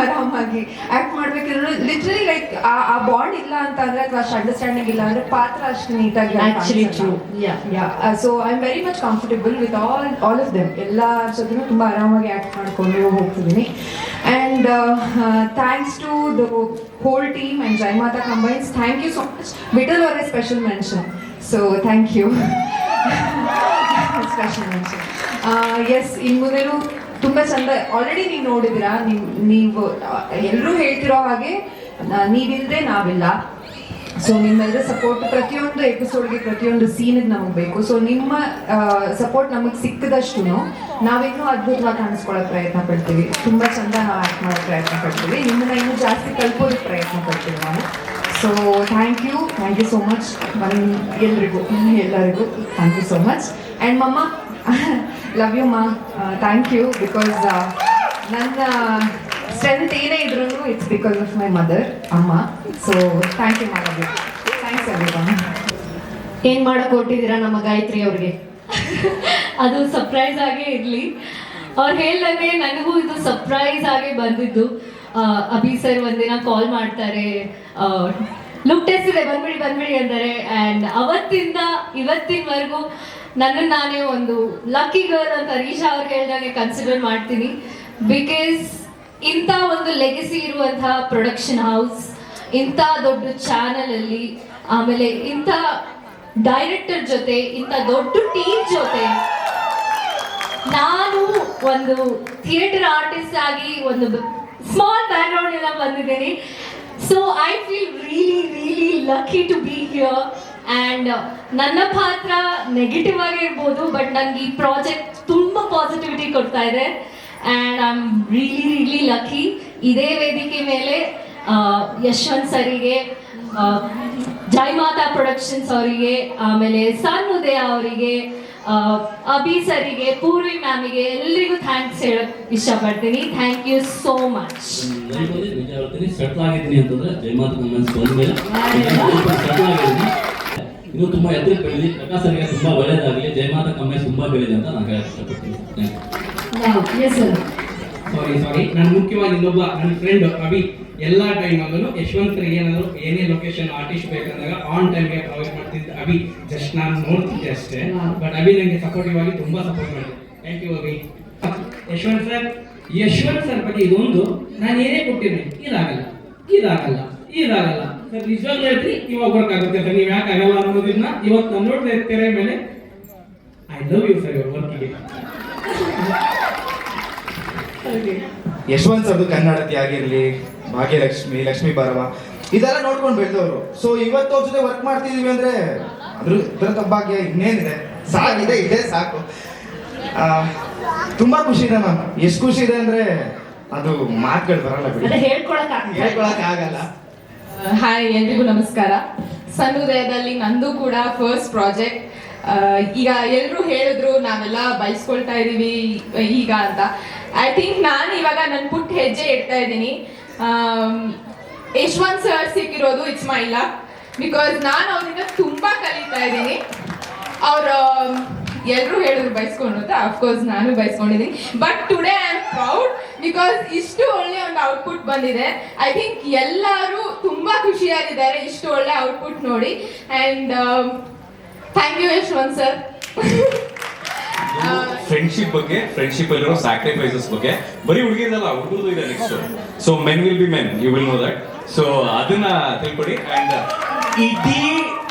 ಆರಾಮಾಗಿ ಆ್ಯಕ್ಟ್ ಮಾಡಬೇಕಿರೋ ಲಿಟ್ರಲಿ ಲೈಕ್ ಆ ಬಾಂಡ್ ಇಲ್ಲ ಅಂತ ಅಂದರೆ, ಅಥವಾ ಅಷ್ಟು ಅಂಡರ್ಸ್ಟ್ಯಾಂಡಿಂಗ್ ಇಲ್ಲ ಅಂದರೆ ಪಾತ್ರ ಅಷ್ಟು ನೀಟಾಗಿ Actually true. So I am very much comfortable with all of them. ಎಲ್ಲ ಜೊತೆನೂ ತುಂಬ ಆರಾಮಾಗಿ ಆ್ಯಕ್ಟ್ ಮಾಡಿಕೊಂಡು ಹೋಗ್ತಿದ್ದೀನಿ. And thanks to the whole team and Jai Mata combines. Thank you so much. Vital or a special mention. So thank you. Special mention. Yes, in ಮುಂದೆನೂ ತುಂಬ ಚಂದ already ನೀವು ನೋಡಿದಿರಾ, ನೀವು ಎಲ್ಲರೂ ಹೇಳ್ತಿರೋ ಹಾಗೆ ನೀವಿಲ್ಲದೆ ನಾವಿಲ್ಲ. ಸೊ ನಿಮ್ಮೆಲ್ಲರ ಸಪೋರ್ಟ್ ಪ್ರತಿಯೊಂದು ಎಪಿಸೋಡ್ಗೆ, ಪ್ರತಿಯೊಂದು ಸೀನಿಗೆ ನಮಗೆ ಬೇಕು. ಸೊ ನಿಮ್ಮ ಸಪೋರ್ಟ್ ನಮಗೆ ಸಿಕ್ಕದಷ್ಟು ನಾವಿನ್ನೂ ಅದ್ಭುತವಾಗಿ ಕಾಣಿಸ್ಕೊಳ್ಳೋಕೆ ಪ್ರಯತ್ನ ಪಡ್ತೀವಿ. ತುಂಬ ಚಂದ ನಾವು ಆ್ಯಕ್ಟ್ ಮಾಡೋಕ್ಕೆ ಪ್ರಯತ್ನ ಪಡ್ತೀವಿ. ನಿಮ್ಮನ್ನ ಇನ್ನೂ ಜಾಸ್ತಿ ಕಲ್ಪೋದಕ್ಕೆ ಪ್ರಯತ್ನ ಪಡ್ತೀವಿ ನಾವು. So thank you so much ಎಲ್ಲರಿಗೂ thank you so much. And ಮಮ್ಮ, ಲವ್ ಯು ಮಾ, ಥ್ಯಾಂಕ್ ಯು, ಬಿಕಾಸ್ ನನ್ನ ಸ್ಟ್ರೆಂತ್ ಏನೇ ಇದ್ರೂ it's because of my mother, ಅಮ್ಮ. ಸೊ ಥ್ಯಾಂಕ್ ಯು ಮಾ, ಲವ್ ಯು. Thanks everyone. ಏನ್ ಮಾಡಕ್ ಹೊರಟಿದ್ದೀರಾ ನಮ್ಮ ಗಾಯತ್ರಿ ಅವ್ರಿಗೆ? ಅದು ಸರ್ಪ್ರೈಸ್ ಆಗೇ ಇರಲಿ. ಅವ್ರು ಹೇಳ್ದಂಗೆ ನನಗೂ ಇದು ಸರ್ಪ್ರೈಸ್ ಆಗೇ ಬಂದಿದ್ದು. ಅಭಿ ಸರ್ ಒಂದಿನ ಕಾಲ್ ಮಾಡ್ತಾರೆ, ಲುಕ್ ಟೆಸ್ಟ್ ಇದೆ ಬಂದ್ಬಿಡಿ ಅಂತಾರೆ. ಆ್ಯಂಡ್ ಅವತ್ತಿಂದ ಇವತ್ತಿನವರೆಗೂ ನನ್ನನ್ನು ನಾನೇ ಒಂದು ಲಕ್ಕಿ ಗರ್ಲ್ ಅಂತ ರೀಶಾ ಅವ್ರು ಹೇಳ್ದಂಗೆ ಕನ್ಸಿಡರ್ ಮಾಡ್ತೀನಿ. ಬಿಕಾಸ್ ಇಂಥ ಒಂದು ಲೆಗಸಿ ಇರುವಂತಹ ಪ್ರೊಡಕ್ಷನ್ ಹೌಸ್, ಇಂಥ ದೊಡ್ಡ ಚಾನಲಲ್ಲಿ, ಆಮೇಲೆ ಇಂಥ ಡೈರೆಕ್ಟರ್ ಜೊತೆ, ಇಂಥ ದೊಡ್ಡ ಟೀಮ್ ಜೊತೆ ನಾನು ಒಂದು ಥಿಯೇಟರ್ ಆರ್ಟಿಸ್ಟ್ ಆಗಿ ಒಂದು ಸ್ಮಾಲ್ ಬ್ಯಾಕ್ಗ್ರೌಂಡ್ ಇಂದ ಬಂದಿದ್ದೀನಿ. So I feel really lucky to be here. And ನನ್ನ ಪಾತ್ರ ನೆಗೆಟಿವ್ ಆಗಿರ್ಬೋದು, ಬಟ್ ನನಗೆ ಈ ಪ್ರಾಜೆಕ್ಟ್ ತುಂಬ ಪಾಸಿಟಿವಿಟಿ ಕೊಡ್ತಾ ಇದೆ. And I am really lucky. ಇದೇ ವೇದಿಕೆ ಮೇಲೆ ಯಶವಂತ್ ಸರಿಗೆ, ಜೈ ಮಾತಾ ಪ್ರೊಡಕ್ಷನ್ಸ್ ಅವರಿಗೆ, ಆಮೇಲೆ ಸನ್ ಉದಯ ಅವರಿಗೆ, ಅಭಿ ಸರಿಗೆ, ಪೂರ್ವಿ ಮ್ಯಾಮಿಗೆ ಎಲ್ರಿಗೂ ಥ್ಯಾಂಕ್ಸ್ ಹೇಳಕ್ ಇಷ್ಟಪಡ್ತೀನಿ. Thank you so much. ನಿಜ ಹೇಳ್ತೀನಿ, ಸೆಟ್ಲ್ ಆಗಿದ್ದೀನಿ ಅಂತಂದ್ರೆ ಜಯಮಾತಾ ಕಮೆಂಟ್ಸ್ ಬಂದ್ಮೇಲೆ ಸೆಟ್ಲ್ ಆಗಿದ್ದೀನಿ. ಇನ್ನು ತುಂಬಾ ಎದುರು ಬೆಳೆದಿ, ಪ್ರಕಾಶ್ ಸರಿಗೆ ತುಂಬಾ ಒಳ್ಳೇದಾಗಲಿ, ಜಯಮಾತಾ ಕಮೆಂಟ್ಸ್ ತುಂಬಾ ಬೆಳೆದಿ ಅಂತ ನಾನು ಹೇಳಕ್ ಇಷ್ಟಪಡ್ತೀನಿ. ಸಾರಿ ನಾನು ಮುಖ್ಯವಾಗಿ ಇನ್ನೊಬ್ಬ ನನ್ನ ಫ್ರೆಂಡ್ ಅಭಿ ಎಲ್ಲ ಟೈಮಲ್ಲೂ ಯಶವಂತರಿಗೆ ಏನೇ ಲೊಕೇಶನ್ ಆರ್ಟಿಸ್ಟ್ ಬೇಕಂದಾಗ ಆನ್ ಟೈಮ್ಗೆ ಪ್ರೊವೈಡ್ ಮಾಡ್ತಿದ್ದ ಅಭಿ. ಜಸ್ಟ್ ನಾನು ನೋಡ್ತಿದ್ದೆ ಅಷ್ಟೇ, ಬಟ್ ಅಭಿ ನನಗೆ ಸಪೋರ್ಟಿವ್ ಆಗಿ ತುಂಬಾ ಸಪೋರ್ಟ್ ಮಾಡಿದೆ. Thank you Abhi. Yashwant sir ಬಗ್ಗೆ ಇದೊಂದು ನಾನು ಏನೇ ಕೊಟ್ಟಿರ್ತೀನಿ, ಇದಾಗಲ್ಲ ಸರ್, ನಿಜವಾಗ್ಲೂ ಹೇಳ್ತೀನಿ, ಇವಾಗ ವರ್ಕ್ ಆಗುತ್ತೆ ಸರ್, ನೀವು ಯಾಕೆ ಆಗಲ್ಲ ಅನ್ನೋದನ್ನ ಇವತ್ತು ನಾನು ನೋಡ್ತಾ ತೆರೆ ಮೇಲೆ. ಐ ಲವ್ ಯು ಸರ್, ಇವ್ರ ವರ್ಕಿಗೆ. ಯಶವಂತ್ ಸರ್ದು ಕನ್ನಡತಿ ಆಗಿರಲಿ, ಭಾಗ್ಯಲಕ್ಷ್ಮಿ, ಲಕ್ಷ್ಮೀ ಬಾರವ, ಇದೆಲ್ಲ ನೋಡ್ಕೊಂಡು ಬೆಳೆದವರು. ಸೊ ಇವತ್ತು ಅವ್ರ ಜೊತೆ ವರ್ಕ್ ಮಾಡ್ತಿದೀವಿ ಅಂದ್ರೆ ಅದ್ರ ಭಾಗ್ಯ ಇನ್ನೇನಿದೆ, ಸಾಗಿದೆ, ಇದೆ ಸಾಕು. ತುಂಬಾ ಖುಷಿ ಇದೆ ಮ್ಯಾಮ್. ಎಷ್ಟು ಖುಷಿ ಇದೆ ಅಂದ್ರೆ ಅದು ಮಾತುಗಳು ಬರಲ್ಲ ಬಿಡಿ, ಹೇಳ್ಕೊಳಕ್ ಆಗಲ್ಲ. ಹಾಯ್, ಎಲ್ರಿಗೂ ನಮಸ್ಕಾರ. ಸನ್ ಉದಯದಲ್ಲಿ ನಂದು ಕೂಡ ಫಸ್ಟ್ ಪ್ರಾಜೆಕ್ಟ್. ಈಗ ಎಲ್ಲರೂ ಹೇಳಿದ್ರು ನಾವೆಲ್ಲ ಬಯಸ್ಕೊಳ್ತಾ ಇದ್ದೀವಿ ಈಗ ಅಂತ. ಐ ಥಿಂಕ್ ನಾನು ಇವಾಗ ನನ್ನ ಪುಟ್ಟ ಹೆಜ್ಜೆ ಇಡ್ತಾ ಇದ್ದೀನಿ. ಯಶವಂತ್ ಸರ್ ಸಿಕ್ಕಿರೋದು ಇಟ್ಸ್ ಮೈ ಲಕ್, ಬಿಕಾಸ್ ನಾನು ಅವರಿಂದ ತುಂಬ ಕಲಿತಾ ಇದ್ದೀನಿ. ಅವರು ಎಲ್ಲರೂ ಹೇಳಿದ್ರು ಬಯಸ್ಕೊಂಡು ಅಂತ, ಅಫ್ಕೋರ್ಸ್ ನಾನು ಬಯಸ್ಕೊಂಡಿದ್ದೀನಿ. But today I am proud, because ಇಷ್ಟು ಒಳ್ಳೆ ಒಂದು ಔಟ್ಪುಟ್ ಬಂದಿದೆ. ಐ ಥಿಂಕ್ ಎಲ್ಲರೂ ತುಂಬ ಖುಷಿಯಾಗಿದ್ದಾರೆ ಇಷ್ಟು ಒಳ್ಳೆ ಔಟ್ಪುಟ್ ನೋಡಿ. And thank you Yashwant sir. Friendship ಬಗ್ಗೆ, ಫ್ರೆಂಡ್ಶಿಪ್ ಅಲ್ಲಿರೋ ಸ್ಯಾಕ್ರಿಫೈಸಸ್ ಬಗ್ಗೆ ಬರೀ ಹುಡುಗಿರಲ್ಲ, ಹುಡುಗರು ಇದೆ next. So men will be men, you will know that. So ಅದನ್ನ ತಿಳ್ಕೊಡಿ. ಅಂಡ್ ಇಡೀ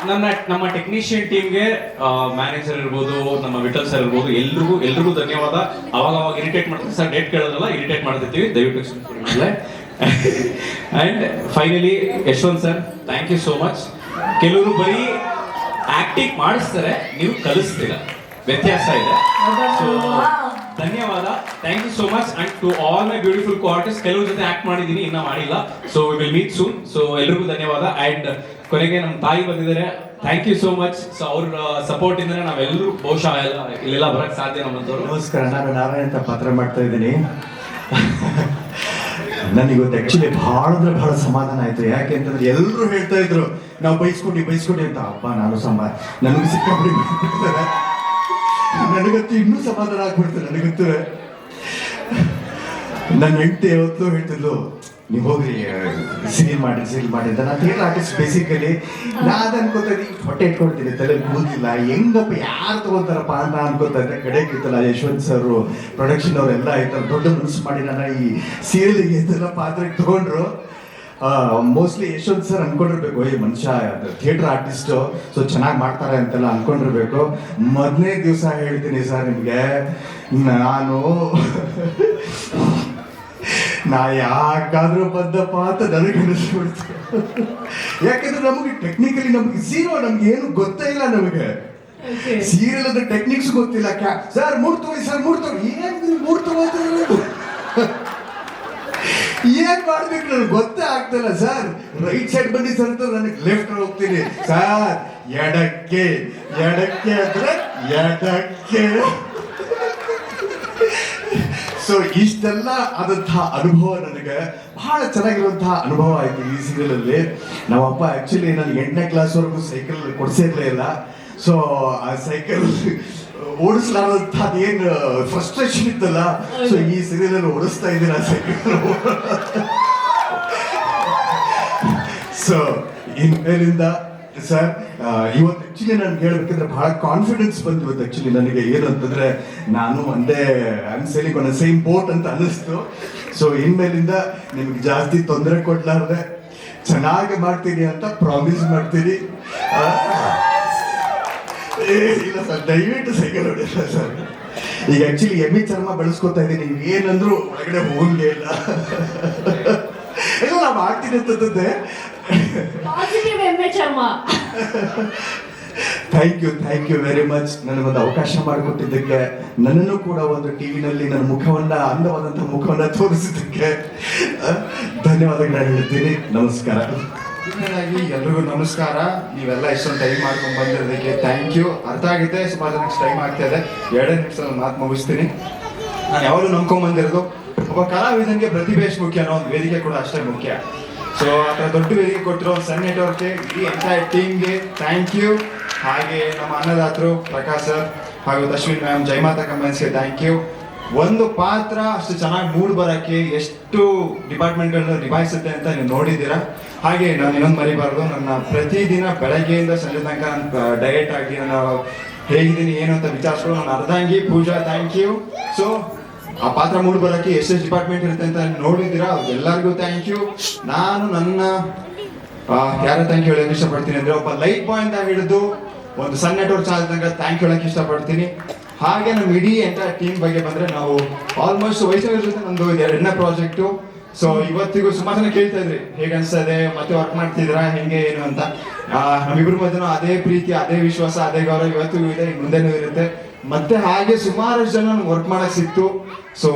ನಮ್ಮ ಟೆಕ್ನಿಷಿಯನ್ ಟೀಮ್ಗೆ, ಮ್ಯಾನೇಜರ್ ಇರ್ಬೋದು, ನಮ್ಮ ವಿಠಲ್ ಸರ್ ಇರ್ಬೋದು, ಎಲ್ರಿಗೂ ಧನ್ಯವಾದ. ಅವಾಗ ಇರಿಟೇಟ್ ಮಾಡ್ತೀವಿ ಸರ್, ಡೇಟ್ ಕೇಳೋದಲ್ಲ, ಇರಿಟೇಟ್ ಮಾಡ್ತಿರ್ತೀವಿ, ದಯವಿಟ್ಟು and finally Yashwant sir, thank you so much. ಕೆಲವರು ಬರೀ ಆಕ್ಟಿಂಗ್ ಮಾಡಿಸ್ತಾರೆ, ನೀವು ಕಲಿಸ್ತೀರ, ವ್ಯತ್ಯಾಸ ಇದೆ. ಸೊ ಧನ್ಯವಾದ, thank you so much. And to all my beautiful co-artist, ಕೆಲವ್ರ ಜೊತೆ ಆಕ್ಟ್ ಮಾಡಿದ್ದೀನಿ, ಇನ್ನೂ ಮಾಡಿಲ್ಲ. So we will meet soon. So ಎಲ್ರಿಗೂ ಧನ್ಯವಾದ. ಆ್ಯಂಡ್ ಕೊನೆಗೆ ನಮ್ಮ ತಾಯಿ ಬಂದಿದ್ದಾರೆ, thank you so much. So ಅವ್ರ ಸಪೋರ್ಟ್ ಇಂದನೇ ನಾವೆಲ್ಲರೂ ಬಹುಶಃ ಇಲ್ಲೆಲ್ಲ ಬರಕ್ಕೆ ಸಾಧ್ಯ ನಮ್ಮಂತವ್ರು. ನಮಸ್ಕಾರ, ನಾನು ನಾರಾಯಣ ಅಂತ ಪಾತ್ರ ಮಾಡ್ತಾ ಇದ್ದೀನಿ. ನನಗೊತ್ತು ಆ್ಯಕ್ಚುಲಿ ಭಾಳ ಅಂದ್ರೆ ಭಾಳ ಸಮಾಧಾನ ಆಯಿತು. ಯಾಕೆ ಅಂತಂದ್ರೆ ಎಲ್ಲರೂ ಹೇಳ್ತಾ ಇದ್ರು ನಾವು ಬೈಸ್ಕೊಡಿ ಅಂತ. ಅಪ್ಪ ನಾನು ನನಗೆ ಸಿಕ್ಕಾಪಡಿ ನನಗಂತೂ ಇನ್ನೂ ಸಮಾಧಾನ ಆಗ್ಬಿಡ್ತಾರೆ. ನನಗಂತೂ ನನ್ನ ಹೆಂಡತಿ ಯಾವತ್ತೂ ಹೇಳ್ತಿದ್ಲು, ನೀವು ಹೋಗ್ರಿ ಸೀರಿಯಲ್ ಮಾಡಿ ಅಂತ. ನಾನು ಥಿಯೇಟರ್ ಆರ್ಟಿಸ್ಟ್ ಬೇಸಿಕಲಿ. ನಾನು ಅನ್ಕೋತಾ ಇದ್ದೀನಿ ಹೊಟ್ಟೆ ಇಟ್ಕೊಳ್ತೀನಿ, ತಲೆ ಕೂದಿಲ್ಲ, ಹೆಂಗಪ್ಪ ಯಾರು ತಗೋತಾರಪ್ಪ ಅಂತ ಅನ್ಕೋತಾ ಇದ್ದೆ. ಕಡೆಗಿತ್ತಲ್ಲ ಯಶವಂತ್ ಸರ್ ಪ್ರೊಡಕ್ಷನ್ ಅವರೆಲ್ಲ ಆಯ್ತಲ್ಲ ದೊಡ್ಡ ಮನಸ್ಸು ಮಾಡಿ ನನ್ನ ಈ ಸೀರಿಯಲ್ಗೆ ಇದೆಲ್ಲ ಪಾತ್ರಕ್ಕೆ ತಗೊಂಡ್ರು. ಮೋಸ್ಟ್ಲಿ ಯಶವಂತ್ ಸರ್ ಅನ್ಕೊಂಡಿರ್ಬೇಕು, ಈ ಮನುಷ್ಯ ಥಿಯೇಟರ್ ಆರ್ಟಿಸ್ಟು, ಸೊ ಚೆನ್ನಾಗಿ ಮಾಡ್ತಾರೆ ಅಂತೆಲ್ಲ ಅನ್ಕೊಂಡಿರ್ಬೇಕು. ಮೊದಲನೇ ದಿವಸ ಹೇಳ್ತೀನಿ ಸರ್ ನಿಮಗೆ, ನಾ ಯಾಕಾದ್ರೂ ಬಂದಪ್ಪ ಅಂತ ನನಗೆ ಅನಿಸ್ಬಿಡ್ತು. ಯಾಕಂದ್ರೆ ನಮಗೆ ಟೆಕ್ನಿಕಲಿ ನಮ್ಗೆ ನಮ್ಗೆ ಏನು ಗೊತ್ತೇ ಇಲ್ಲ. ನಮಗೆ ಸೀರಿಯಲ್ ಅಂದ್ರೆ ಟೆಕ್ನಿಕ್ಸ್ ಗೊತ್ತಿಲ್ಲ. ಸರ್ ಮೂಡ್ ತಗೊಳ್ಳಿ ಏನ್ ಮೂಡ್ ತಗೋತಾರೆ, ಏನ್ ಮಾಡ್ಬೇಕು ನನಗೆ ಗೊತ್ತೇ ಆಗ್ತಿಲ್ಲ. ಸರ್ ರೈಟ್ ಸೈಡ್ ಬನ್ನಿ ಸರ್ ಅಂತ ನನಗೆ ಲೆಫ್ಟ್ ಹೋಗ್ತೀನಿ. ಸರ್ ಎಡಕ್ಕೆ ಅಂದ್ರೆ ಎಡಕ್ಕೆ. ಸೊ ಇಷ್ಟೆಲ್ಲ ಆದಂತಹ ಅನುಭವ ನನಗೆ ಬಹಳ ಚೆನ್ನಾಗಿರುವಂತಹ ಅನುಭವ ಆಯ್ತು ಈ ಸೀರಿಯಲ್ ಅಲ್ಲಿ. ನಮ್ಮಪ್ಪ ಆಕ್ಚುಲಿ ನನಗೆ 8ನೇ ಕ್ಲಾಸ್ವರೆಗೂ ಸೈಕಲ್ ಕೊಡ್ಸಿರ್ಲೇ ಇಲ್ಲ. ಸೊ ಆ ಸೈಕಲ್ ಓಡಿಸ್ಲಾರ್ದಂಥದ್ದು ಏನು ಫ್ರಸ್ಟ್ರೇಷನ್ ಇತ್ತಲ್ಲ, ಸೊ ಈ ಸೀರಿಯಲ್ ಅಲ್ಲಿ ಓಡಿಸ್ತಾ ಇದ್ದೀನಿ ಆ ಸೈಕಲ್. ಸೊ ಇನ್ಮೇಲಿಂದ ಸರ್ ಇವತ್ತು ಆಕ್ಚುಲಿ ನಾನು ಹೇಳ್ಬೇಕಂದ್ರೆ ಬಹಳ ಕಾನ್ಫಿಡೆನ್ಸ್ ಬಂತು ಇವತ್ತು. ಆಕ್ಚುಲಿ ನನಗೆ ಏನು ಅಂತಂದ್ರೆ ನಾನು ಒಂದೇ ಸೇಲಿಂಗ್ ಆನ್ ಸೇಮ್ ಬೋಟ್ ಅಂತ ಅನ್ನಿಸ್ತು. ಸೊ ಇನ್ಮೇಲಿಂದ ನಿಮ್ಗೆ ಜಾಸ್ತಿ ತೊಂದರೆ ಕೊಡ್ಲಾರ್ದೆ ಚೆನ್ನಾಗಿ ಮಾಡ್ತೀನಿ ಅಂತ ಪ್ರಾಮಿಸ್ ಮಾಡ್ತೀನಿ. ಇಲ್ಲ ಸರ್, ದಯವಿಟ್ಟು ಸೈಕಲ್ ಹೊಡಿಲ್ಲ ಸರ್. ಈಗ ಆಕ್ಚುಲಿ ಎಮ್ಮೆ ಚರ್ಮ ಬೆಳೆಸ್ಕೊತಾ ಇದ್ದೀನಿ, ಏನಂದ್ರು ಒಳಗಡೆ ಹೋಗಂಗೆ ಇಲ್ಲ. ಇಲ್ಲ ನಾವು ಆಗ್ತೀನಿ ಅಂತಂದೆ. ಪಾಸಿಟಿವ್ ಎಮ್ಮೆ ಚರ್ಮ. Thank you very much. ನನಗೊಂದು ಅವಕಾಶ ಮಾಡಿಕೊಟ್ಟಿದ್ದಕ್ಕೆ, ನನ್ನನ್ನು ಕೂಡ ಒಂದು ಟಿವಿನಲ್ಲಿ ನನ್ನ ಮುಖವನ್ನ, ಅಂದವಾದಂತಹ ಮುಖವನ್ನ ತೋರಿಸಿದ್ದಕ್ಕೆ ಧನ್ಯವಾದಗಳನ್ನ ಹೇಳ್ತೀನಿ. ನಮಸ್ಕಾರ. ಎಲ್ರಿಗೂ ನಮಸ್ಕಾರ. ನೀವೆಲ್ಲ ಇಷ್ಟೊಂದು ಟೈಮ್ ಮಾಡ್ಕೊಂಡು ಬಂದಿರೋದಕ್ಕೆ ಥ್ಯಾಂಕ್ ಯು. ಅರ್ಥ ಆಗಿದೆ, ಸುಮಾರು ಜನಕ್ಕೆ ಟೈಮ್ ಆಗ್ತಾ ಇದೆ. 2 ನಿಮಿಷದಲ್ಲಿ ಮಾತು ಮುಗಿಸ್ತೀನಿ. ನಾನು ಯಾವಾಗಲೂ ನಂಬ್ಕೊಂಡ್ಬಂದಿರೋದು, ಒಬ್ಬ ಕಲಾವಿದನಿಗೆ ಪ್ರತಿಭೆ ಎಷ್ಟು ಮುಖ್ಯ ಅನ್ನೋ ಒಂದು ವೇದಿಕೆ ಕೂಡ ಅಷ್ಟೇ ಮುಖ್ಯ. ಸೊ ಆ ಥರ ದೊಡ್ಡ ವೇದಿಕೆ ಕೊಟ್ಟಿರೋ ಒಂದು ಸಣ್ಣ ನೆಟ್ವರ್ಕ್ಗೆ, ಇಡೀ ಎಂಟೈರ್ ಟೀಮ್ಗೆ ಥ್ಯಾಂಕ್ ಯು. ಹಾಗೆ ನಮ್ಮ ಅನ್ನದಾತರು ಪ್ರಕಾಶ್ ಸರ್ ಹಾಗೂ ಅಶ್ವಿನ್ ಮ್ಯಾಮ್, ಜಯಮಾತಾ ಕಂಬೈನ್ಸ್ಗೆ ಥ್ಯಾಂಕ್ ಯು. ಒಂದು ಪಾತ್ರ ಅಷ್ಟು ಚೆನ್ನಾಗಿ ಮೂಡ್ ಬರೋಕ್ಕೆ ಎಷ್ಟು ಡಿಪಾರ್ಟ್ಮೆಂಟ್ಗಳನ್ನ ನಿಭಾಯಿಸುತ್ತೆ ಅಂತ ನೀವು ನೋಡಿದ್ದೀರಾ. ಹಾಗೆ ನಾನು ಇನ್ನೊಂದು ಮರಿಬಾರ್ದು, ನನ್ನ ಪ್ರತಿದಿನ ಬೆಳಗ್ಗೆಯಿಂದ ಸಂಜೆ ತನಕ ನಾನು ಡಯಟ್ ಆಗಿ ನಾನು ಹೇಗಿದ್ದೀನಿ ಏನು ಅಂತ ವಿಚಾರಿಸ್ಕೊಂಡು ನನ್ನ ಅರ್ಧಾಂಗಿ ಪೂಜಾ ಥ್ಯಾಂಕ್ ಯು. ಸೊ ಆ ಪಾತ್ರ ಮೂಡ್ ಬರೋಕ್ಕೆ ಎಷ್ಟೆಷ್ಟು ಡಿಪಾರ್ಟ್ಮೆಂಟ್ ಇರುತ್ತೆ ಅಂತ ನೋಡಿದ್ದೀರಾ, ಎಲ್ಲರಿಗೂ ಥ್ಯಾಂಕ್ ಯು. ನಾನು ನನ್ನ ಯಾರ ಥ್ಯಾಂಕ್ ಯು ಹೇಳೋಕೆ ಇಷ್ಟಪಡ್ತೀನಿ ಅಂದರೆ, ಒಬ್ಬ ಲೈಟ್ ಬಾಯ್ ಅಂತ ಹಿಡಿದು ಒಂದು ಸಣ್ಣ ನೆಟ್ವರ್ಕ್ ಚಾನಲ್ ತನಕ ಥ್ಯಾಂಕ್ ಯು ಹೇಳೋಕ್ಕೆ ಇಷ್ಟಪಡ್ತೀನಿ. ಹಾಗೆ ನಮ್ಮ ಇಡೀ ಎಂಟೈರ್ ಟೀಮ್ ಬಗ್ಗೆ ಬಂದರೆ, ನಾವು ಆಲ್ಮೋಸ್ಟ್ ವೈಷ್ಣವಿ ಜೊತೆ ನಮ್ಮದು 2ನೇ ಪ್ರಾಜೆಕ್ಟು. ಸೊ ಇವತ್ತಿಗೂ ಸುಮಾರು ಜನ ಕೇಳ್ತಾ ಇದ್ರಿ ಹೇಗೆ ಅನಿಸ್ತಾ ಇದೆ, ಮತ್ತೆ ವರ್ಕ್ ಮಾಡ್ತಿದ್ದೀರಾ ಹೆಂಗೆ ಏನು ಅಂತ. ನಮ್ಮಿಬ್ರ ಮಧ್ಯನೂ ಅದೇ ಪ್ರೀತಿ, ಅದೇ ವಿಶ್ವಾಸ, ಅದೇ ಗೌರವ ಇವತ್ತಿಗೂ ಇದೆ, ಮುಂದೆನೂ ಇರುತ್ತೆ. ಮತ್ತೆ ಹಾಗೆ ಸುಮಾರು ಜನ ವರ್ಕ್ ಮಾಡಕ್ ಸಿಕ್ತು. ಸೊ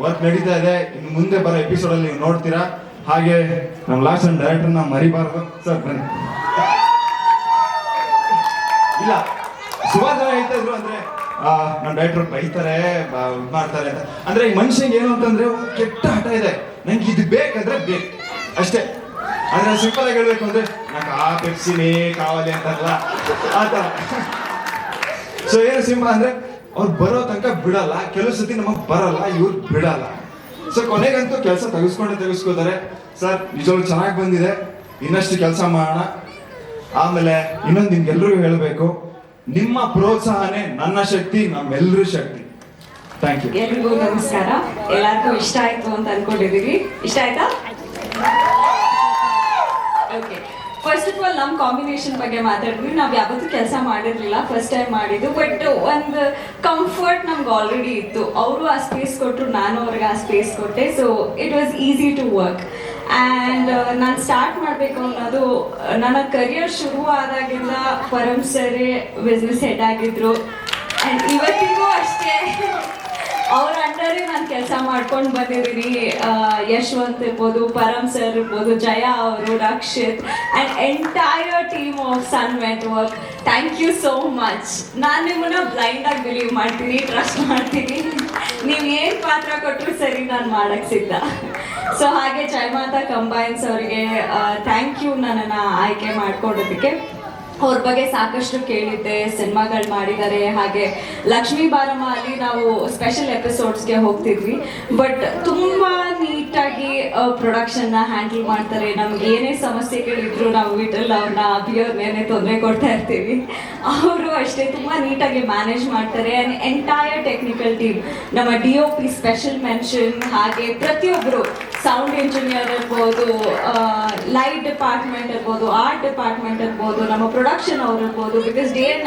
ವರ್ಕ್ ನಡೀತಾ ಇದೆ, ಇನ್ನು ಮುಂದೆ ಬರೋ ಎಪಿಸೋಡಲ್ಲಿ ನೀವು ನೋಡ್ತೀರಾ. ಹಾಗೆ ನಮ್ಮ ಲಾಸ್ಟ್ ಅಂಡ್ ಡೈರೆಕ್ಟರ್ನ ಮರಿಬಾರ್ದು ಸರ್. ಬನ್ನಿ. ಇಲ್ಲ ಸುಮಾರು ಜನ ಹೇಳ್ತಾ ಇದ್ರು ಅಂದ್ರೆ ನಮ್ಮ ಡೈರೆಕ್ಟರ್ ಬೈತಾರೆ, ಇದು ಮಾಡ್ತಾರೆ ಅಂತ. ಅಂದ್ರೆ ಈ ಮನುಷ್ಯಂಗೆ ಏನು ಅಂತಂದ್ರೆ ಕೆಟ್ಟ ಹಠ ಇದೆ, ನಂಗೆ ಇದು ಬೇಕಾದ್ರೆ ಬೇಕು ಅಷ್ಟೇ. ಅಂದ್ರೆ ಸಿಂಪಲ್ ಆಗಿ ಹೇಳ್ಬೇಕು ಅಂದ್ರೆ ನಂಗೆ ಆ ಪೆಪ್ಸಿನೇ ಕಾವಲಿ ಅಂತಾರಲ್ಲ ಆ ಥರ. ಸೊ ಏನು ಸಿಂಪಲ್ ಅಂದ್ರೆ ಅವ್ರು ಬರೋ ತನಕ ಬಿಡಲ್ಲ, ಕೆಲವು ಸತಿ ನಮಗೆ ಬರಲ್ಲ, ಇವ್ರು ಬಿಡಲ್ಲ. ಸೊ ಕೊನೆಗಂತೂ ಕೆಲಸ ತೆಗೆಸ್ಕೋತಾರೆ. ಸರ್ ನಿಜವಾಗ್ಲೂ ಚೆನ್ನಾಗಿ ಬಂದಿದೆ, ಇನ್ನಷ್ಟು ಕೆಲಸ ಮಾಡೋಣ. ಆಮೇಲೆ ಇನ್ನೊಂದು ನಿಮ್ಗೆಲ್ರಿಗೂ ಹೇಳಬೇಕು, ನಿಮ್ಮ ಪ್ರೋತ್ಸಾಹನೇ ನನ್ನ ಶಕ್ತಿ, ನಮ್ಮೆಲ್ಲರೂ ಶಕ್ತಿ. Thank you. ಎಲ್ರಿಗೂ ನಮಸ್ಕಾರ. ಎಲ್ಲರಿಗೂ ಇಷ್ಟ ಆಯ್ತು ಅಂತ ಅನ್ಕೊಂಡಿದ್ದೀವಿ. ಇಷ್ಟ ಆಯ್ತಾ? ಓಕೆ, ಫಸ್ಟ್ ಆಫ್ ಆಲ್ ನಮ್ಮ ಕಾಂಬಿನೇಷನ್ ಬಗ್ಗೆ ಮಾತಾಡಿದ್ವಿ. ನಾವು ಯಾವತ್ತೂ ಕೆಲಸ ಮಾಡಿರಲಿಲ್ಲ, ಫಸ್ಟ್ ಟೈಮ್ ಮಾಡಿದ್ದು. ಬಟ್ ಒಂದು ಕಂಫರ್ಟ್ ನಮ್ಗೆ ಆಲ್ರೆಡಿ ಇತ್ತು. ಅವರು ಆ ಸ್ಪೇಸ್ ಕೊಟ್ಟರು, ನಾನು ಅವ್ರಿಗೆ ಆ ಸ್ಪೇಸ್ ಕೊಟ್ಟೆ. So it was easy to work. And ನಾನು ಸ್ಟಾರ್ಟ್ ಮಾಡಬೇಕು ಅನ್ನೋದು ನನ್ನ ಕರಿಯರ್ ಶುರು ಆದಾಗಿಂದ ಪರಮ್ ಸರೇ ಬಿಸ್ನೆಸ್ ಹೆಡ್ ಆಗಿದ್ರು ಆ್ಯಂಡ್ ಇವತ್ತಿಗೂ ಅಷ್ಟೇ ಅವ್ರ ಅಂಡರೇ ನಾನು ಕೆಲಸ ಮಾಡ್ಕೊಂಡು ಬಂದಿದ್ದೀನಿ. ಯಶವಂತ್ ಇರ್ಬೋದು, ಪರಮ್ ಸರ್ ಇರ್ಬೋದು, ಜಯ ಅವರು, Rakshit and entire team of Sun network, thank you so much. ನಾನು ನಿಮ್ಮನ್ನ ಬ್ಲೈಂಡಾಗಿ ಬಿಲೀವ್ ಮಾಡ್ತೀನಿ, ಟ್ರಸ್ಟ್ ಮಾಡ್ತೀನಿ. ನೀವು ಏನು ಪಾತ್ರ ಕೊಟ್ಟರು ಸರಿ, ನಾನು ಮಾಡಕ್ಕೆ ಸಿದ್ಧ. ಸೊ ಹಾಗೆ ಜಯಮಾತಾ ಕಂಬೈನ್ಸ್ ಅವರಿಗೆ ಥ್ಯಾಂಕ್ ಯು ನನ್ನನ್ನು ಆಯ್ಕೆ ಮಾಡ್ಕೊಡೋದಕ್ಕೆ. ಅವ್ರ ಬಗ್ಗೆ ಸಾಕಷ್ಟು ಕೇಳಿದ್ದೆ, ಸಿನಿಮಾಗಳು ಮಾಡಿದ್ದಾರೆ. ಹಾಗೆ ಲಕ್ಷ್ಮೀ ಬಾರಮ್ಮ ಅಲ್ಲಿ ನಾವು ಸ್ಪೆಷಲ್ ಎಪಿಸೋಡ್ಸ್ಗೆ ಹೋಗ್ತಿದ್ವಿ, ಬಟ್ ತುಂಬ ನೀಟಾಗಿ ಪ್ರೊಡಕ್ಷನ್ನ ಹ್ಯಾಂಡಲ್ ಮಾಡ್ತಾರೆ. ನಮ್ಗೆ ಏನೇ ಸಮಸ್ಯೆಗಳಿದ್ರು ನಾವು ವಿಟ್ರಲ್ಲಿ ಅವ್ರನ್ನ ಅಭಿಯವ್ರನ್ನೇ ತೊಂದರೆ ಕೊಡ್ತಾ ಇರ್ತೀವಿ, ಅವರು ಅಷ್ಟೇ ತುಂಬ ನೀಟಾಗಿ ಮ್ಯಾನೇಜ್ ಮಾಡ್ತಾರೆ. ಆ್ಯಂಡ್ ಎಂಟೈರ್ ಟೆಕ್ನಿಕಲ್ ಟೀಮ್, ನಮ್ಮ DOP ಸ್ಪೆಷಲ್ ಮೆನ್ಷನ್, ಹಾಗೆ ಪ್ರತಿಯೊಬ್ಬರು ಸೌಂಡ್ ಇಂಜಿನಿಯರ್ ಇರ್ಬೋದು, ಲೈಟ್ ಡಿಪಾರ್ಟ್ಮೆಂಟ್ ಇರ್ಬೋದು, ಆರ್ಟ್ ಡಿಪಾರ್ಟ್ಮೆಂಟ್ ಇರ್ಬೋದು, ನಮ್ಮ ಪ್ರೊಡಕ್ಷನ್ ಅವ್ರು ಇರ್ಬೋದು, ಬಿಕಾಸ್ ಡೇ ಆ್ಯಂಡ್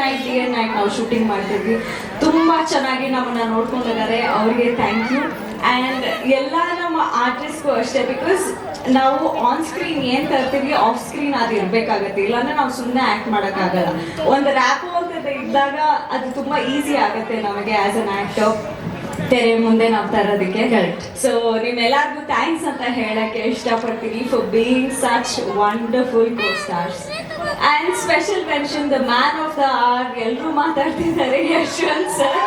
ನೈಟ್ ನಾವು ಶೂಟಿಂಗ್ ಮಾಡ್ತಿದ್ವಿ. ತುಂಬ ಚೆನ್ನಾಗಿ ನಮ್ಮನ್ನು ನೋಡ್ಕೊಂಡಿದ್ದಾರೆ, ಅವರಿಗೆ ಥ್ಯಾಂಕ್ ಯು. ಆ್ಯಂಡ್ ಎಲ್ಲ ನಮ್ಮ ಆರ್ಟಿಸ್ಟ್ಗೂ ಅಷ್ಟೇ, ಬಿಕಾಸ್ ನಾವು ಆನ್ ಸ್ಕ್ರೀನ್ ಏನು ತರ್ತೀವಿ ಆಫ್ ಸ್ಕ್ರೀನ್ ಅದು ಇರಬೇಕಾಗತ್ತೆ, ಇಲ್ಲಾಂದ್ರೆ ನಾವು ಸುಮ್ಮನೆ ಆ್ಯಕ್ಟ್ ಮಾಡೋಕ್ಕಾಗಲ್ಲ. ಒಂದು ರ್ಯಾಪು ಅಂತ ಇದ್ದಾಗ ಅದು ತುಂಬ ಈಸಿ ಆಗುತ್ತೆ ನಮಗೆ ಆ್ಯಸ್ ಅನ್ ಆ್ಯಕ್ಟರ್ ತೆರೆ ಮುಂದೆ ನಾವು ತರೋದಕ್ಕೆ. ಕರೆಕ್ಟ್. ಸೊ ನಿಮ್ಮೆಲ್ಲರಿಗೂ ಥ್ಯಾಂಕ್ಸ್ ಅಂತ ಹೇಳಕ್ಕೆ ಇಷ್ಟಪಡ್ತೀನಿ for being such wonderful co-stars. And special mention the man of the hour, ಎಲ್ಲರೂ ಮಾತಾಡ್ತಿದ್ದಾರೆ, ಯಶವಂತ್ ಸರ್.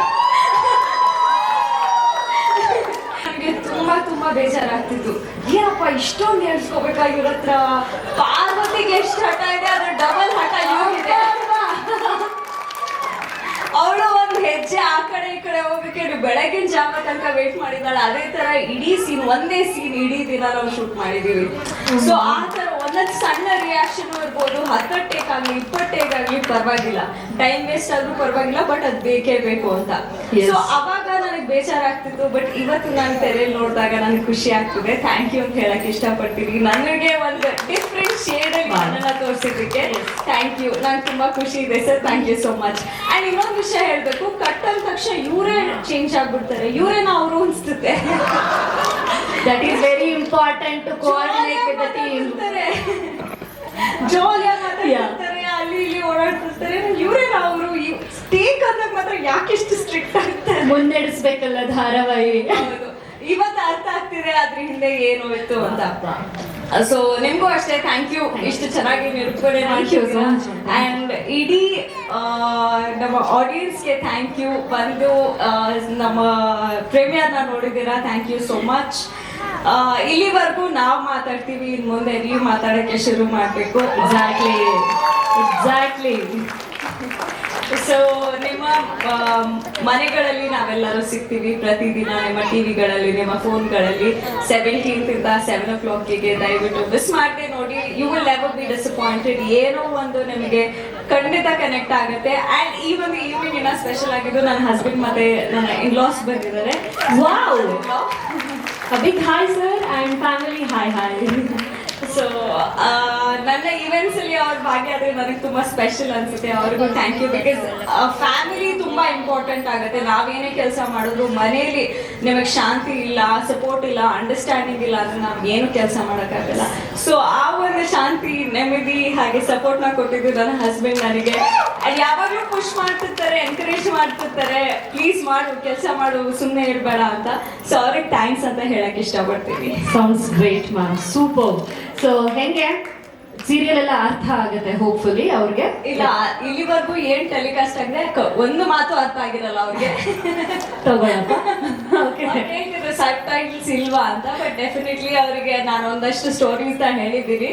ನನಗೆ ತುಂಬ ಬೇಜಾರಾಗ್ತಿತ್ತು, ಏನಪ್ಪ ಇಷ್ಟೊಂದು ಹೇಳ್ಸ್ಕೋಬೇಕಾ ಇವ್ರ ಹತ್ರ. ಪಾರ್ವತಿಗೆ ಎಷ್ಟು ಹಠ ಇದೆ, ಅದ್ರ ಡಬಲ್ ಹಠ ಇವಾಗಿದೆ. ಅವಳು ಒಂದು ಹೆಜ್ಜೆ ಆ ಕಡೆ ಈ ಕಡೆ ಹೋಗ್ಬೇಕಾದ್ರೆ ಬೆಳಗಿನ ಜಾವ ತನಕ ವೇಟ್ ಮಾಡಿದಾಳೆ. ಅದೇ ತರ ಇಡೀ ಸೀನ್, ಒಂದೇ ಸೀನ್ ಇಡೀ ದಿನ ನಾವು ಶೂಟ್ ಮಾಡಿದೀವಿ. ಸೊ ಆ ತರ ಒಂದೊಂದು ಸಣ್ಣ ರಿಯಾಕ್ಷನ್ ಇರ್ಬೋದು, 10 ಟೇಕ್ ಆಗಲಿ 20 ಟೇಕ್ ಆಗಲಿ ಪರವಾಗಿಲ್ಲ, ಟೈಮ್ ವೇಸ್ಟ್ ಆದ್ರೂ ಪರವಾಗಿಲ್ಲ, ಬಟ್ ಅದು ಬೇಕೇ ಬೇಕು ಅಂತ. ಸೊ ಅವಾಗ ನನಗೆ ಬೇಜಾರಾಗ್ತಿತ್ತು, ಬಟ್ ಇವತ್ತು ನಾನು ತೆರೆಯಲ್ಲಿ ನೋಡಿದಾಗ ನನಗೆ ಖುಷಿ ಆಗ್ತಿದೆ. ಥ್ಯಾಂಕ್ ಯು ಅಂತ ಹೇಳಕ್ ಇಷ್ಟಪಡ್ತೀನಿ. ನನಗೆ ಒಂದು ಡಿಫ್ರೆಂಟ್ ಶೇಡ್ ನನ್ನನ್ನ ತೋರಿಸಿದ್ದಕ್ಕೆ ಥ್ಯಾಂಕ್ ಯು. ನಂಗೆ ತುಂಬಾ ಖುಷಿ ಇದೆ sir, thank you so much. And ಇನ್ನೊಂದು ವಿಷಯ ಹೇಳ್ಬೇಕು, ಕಟ್ ಅಂದ ತಕ್ಷಣ ಇವರೇ ಚೇಂಜ್ ಆಗ್ಬಿಡ್ತಾರೆ, ಇವರೇನ ಅವರು ಅನ್ಸುತ್ತೆ. That is very important to coordinate with the team. ಜೋಲಿಯಾಗಿ ಮಾತಾಡ್ತಾರೆ, ಅಲ್ಲಿ ಇಲ್ಲಿ ಓಡಾಡ್ತಿರ್ತಾರೆ, ಇವರೇನ ಅವರು ಟೇಕ್ ಅಂದಾಗ ಮಾತ್ರ ಯಾಕೆಷ್ಟು ಸ್ಟ್ರಿಕ್ಟ್ ಆಗ್ತಾರೆ. ಮುನ್ನಡೆಸ್ಬೇಕಲ್ಲ ಧಾರಾವಾಹಿ. ಇವತ್ತು ಅರ್ಥ ಆಗ್ತಿದೆ ಅದ್ರ ಹಿಂದೆ ಏನು ಇತ್ತು ಅಂತ. ಸೊ ನಿಮ್ಗೂ ಅಷ್ಟೇ ಥ್ಯಾಂಕ್ ಯು, ಇಷ್ಟು ಚೆನ್ನಾಗಿ ನಿರೂಪಣೆ ಮಾಡ್ತೀವಿ. ಆ್ಯಂಡ್ ಇಡೀ ನಮ್ಮ ಆಡಿಯನ್ಸ್ಗೆ ಥ್ಯಾಂಕ್ ಯು. ಬಂದು ನಮ್ಮ ಪ್ರೀಮಿಯರ್ನ ನೋಡಿದ್ದೀರಾ, ಥ್ಯಾಂಕ್ ಯು ಸೋ ಮಚ್. ಇಲ್ಲಿವರೆಗೂ ನಾವು ಮಾತಾಡ್ತೀವಿ, ಇನ್ನು ಮುಂದೆ ನೀವು ಮಾತಾಡೋಕ್ಕೆ ಶುರು ಮಾಡಬೇಕು. ಎಕ್ಸಾಕ್ಟ್ಲಿ. ಸೊ ನಿಮ್ಮ ಮನೆಗಳಲ್ಲಿ ನಾವೆಲ್ಲರೂ ಸಿಗ್ತೀವಿ ಪ್ರತಿದಿನ, ನಿಮ್ಮ ಟಿವಿಗಳಲ್ಲಿ, ನಿಮ್ಮ ಫೋನ್ಗಳಲ್ಲಿ. 17th 7 o'clock ದಯವಿಟ್ಟು ಮಿಸ್ ಮಾಡದೆ ನೋಡಿ. You will never be disappointed. ಏನೋ ಒಂದು ನಿಮಗೆ ಖಂಡಿತ ಕನೆಕ್ಟ್ ಆಗುತ್ತೆ. ಆ್ಯಂಡ್ ಈ ಒಂದು ಈವ್ನಿಂಗ್ ಇನ್ನ ಸ್ಪೆಷಲ್ ಆಗಿದ್ದು, ನನ್ನ ಹಸ್ಬೆಂಡ್ ಮತ್ತೆ ನನ್ನ ಇನ್ಲಾಸ್ ಬಂದಿದ್ದಾರೆ. Wow, a big hi sir and family hi. So ನನ್ನ ಈವೆಂಟ್ಸ್ ಅಲ್ಲಿ ಅವ್ರ ಭಾಗಿಯಾದ್ರೆ ನನಗೆ ತುಂಬಾ ಸ್ಪೆಷಲ್ ಅನ್ಸುತ್ತೆ. ಅವ್ರಿಗೂ ಥ್ಯಾಂಕ್ ಯು, ಬಿಕಾಸ್ ಫ್ಯಾಮಿಲಿ ತುಂಬಾ ಇಂಪಾರ್ಟೆಂಟ್ ಆಗುತ್ತೆ. ನಾವೇನೇ ಕೆಲಸ ಮಾಡಿದ್ರು ಮನೆಯಲ್ಲಿ ನಿಮಗೆ ಶಾಂತಿ ಇಲ್ಲ, ಸಪೋರ್ಟ್ ಇಲ್ಲ, ಅಂಡರ್ಸ್ಟ್ಯಾಂಡಿಂಗ್ ಇಲ್ಲ ಅಂದ್ರೆ ನಮ್ಗೆ ಏನು ಕೆಲಸ ಮಾಡೋಕ್ಕಾಗಲ್ಲ. ಸೊ ಆ ಒಂದು ಶಾಂತಿ, ನೆಮ್ಮದಿ ಹಾಗೆ ಸಪೋರ್ಟ್ನ ಕೊಟ್ಟಿದ್ದು ನನ್ನ ಹಸ್ಬೆಂಡ್ ನನಗೆ. ಯಾವಾಗಲೂ ಪುಷ್ ಮಾಡ್ತಿರ್ತಾರೆ, ಎನ್ಕರೇಜ್ ಮಾಡ್ತಿರ್ತಾರೆ, ಪ್ಲೀಸ್ ಮಾಡು, ಕೆಲಸ ಮಾಡು, ಸುಮ್ಮನೆ ಇರಬೇಡ ಅಂತ. ಸೊ ಅವ್ರಿಗೆ ಥ್ಯಾಂಕ್ಸ್ ಅಂತ ಹೇಳಕ್ ಇಷ್ಟಪಡ್ತೀನಿ. Sounds great ma'am, super. So ಹೆಂಗೆ ಸೀರಿಯಲ್ ಎಲ್ಲ ಅರ್ಥ ಆಗುತ್ತೆ ಹೋಪ್ಫುಲಿ ಅವ್ರಿಗೆ? ಇಲ್ಲ, ಇಲ್ಲಿವರೆಗೂ ಏನ್ ಟೆಲಿಕಾಸ್ಟ್ ಆಗಿದೆ ಒಂದು ಮಾತು ಅರ್ಥ ಆಗಿರಲ್ಲ ಅವ್ರಿಗೆ. ತಗೊಳಪ್ಪ. ಸಬ್ ಟೈಟಲ್ಸ್ ಇಲ್ವಾ ಅಂತ, ಬಟ್ ಡೆಫಿನೆಟ್ಲಿ ಅವರಿಗೆ ನಾನು ಒಂದಷ್ಟು ಸ್ಟೋರೀಸ್ ಹೇಳಿದ್ದೀನಿ,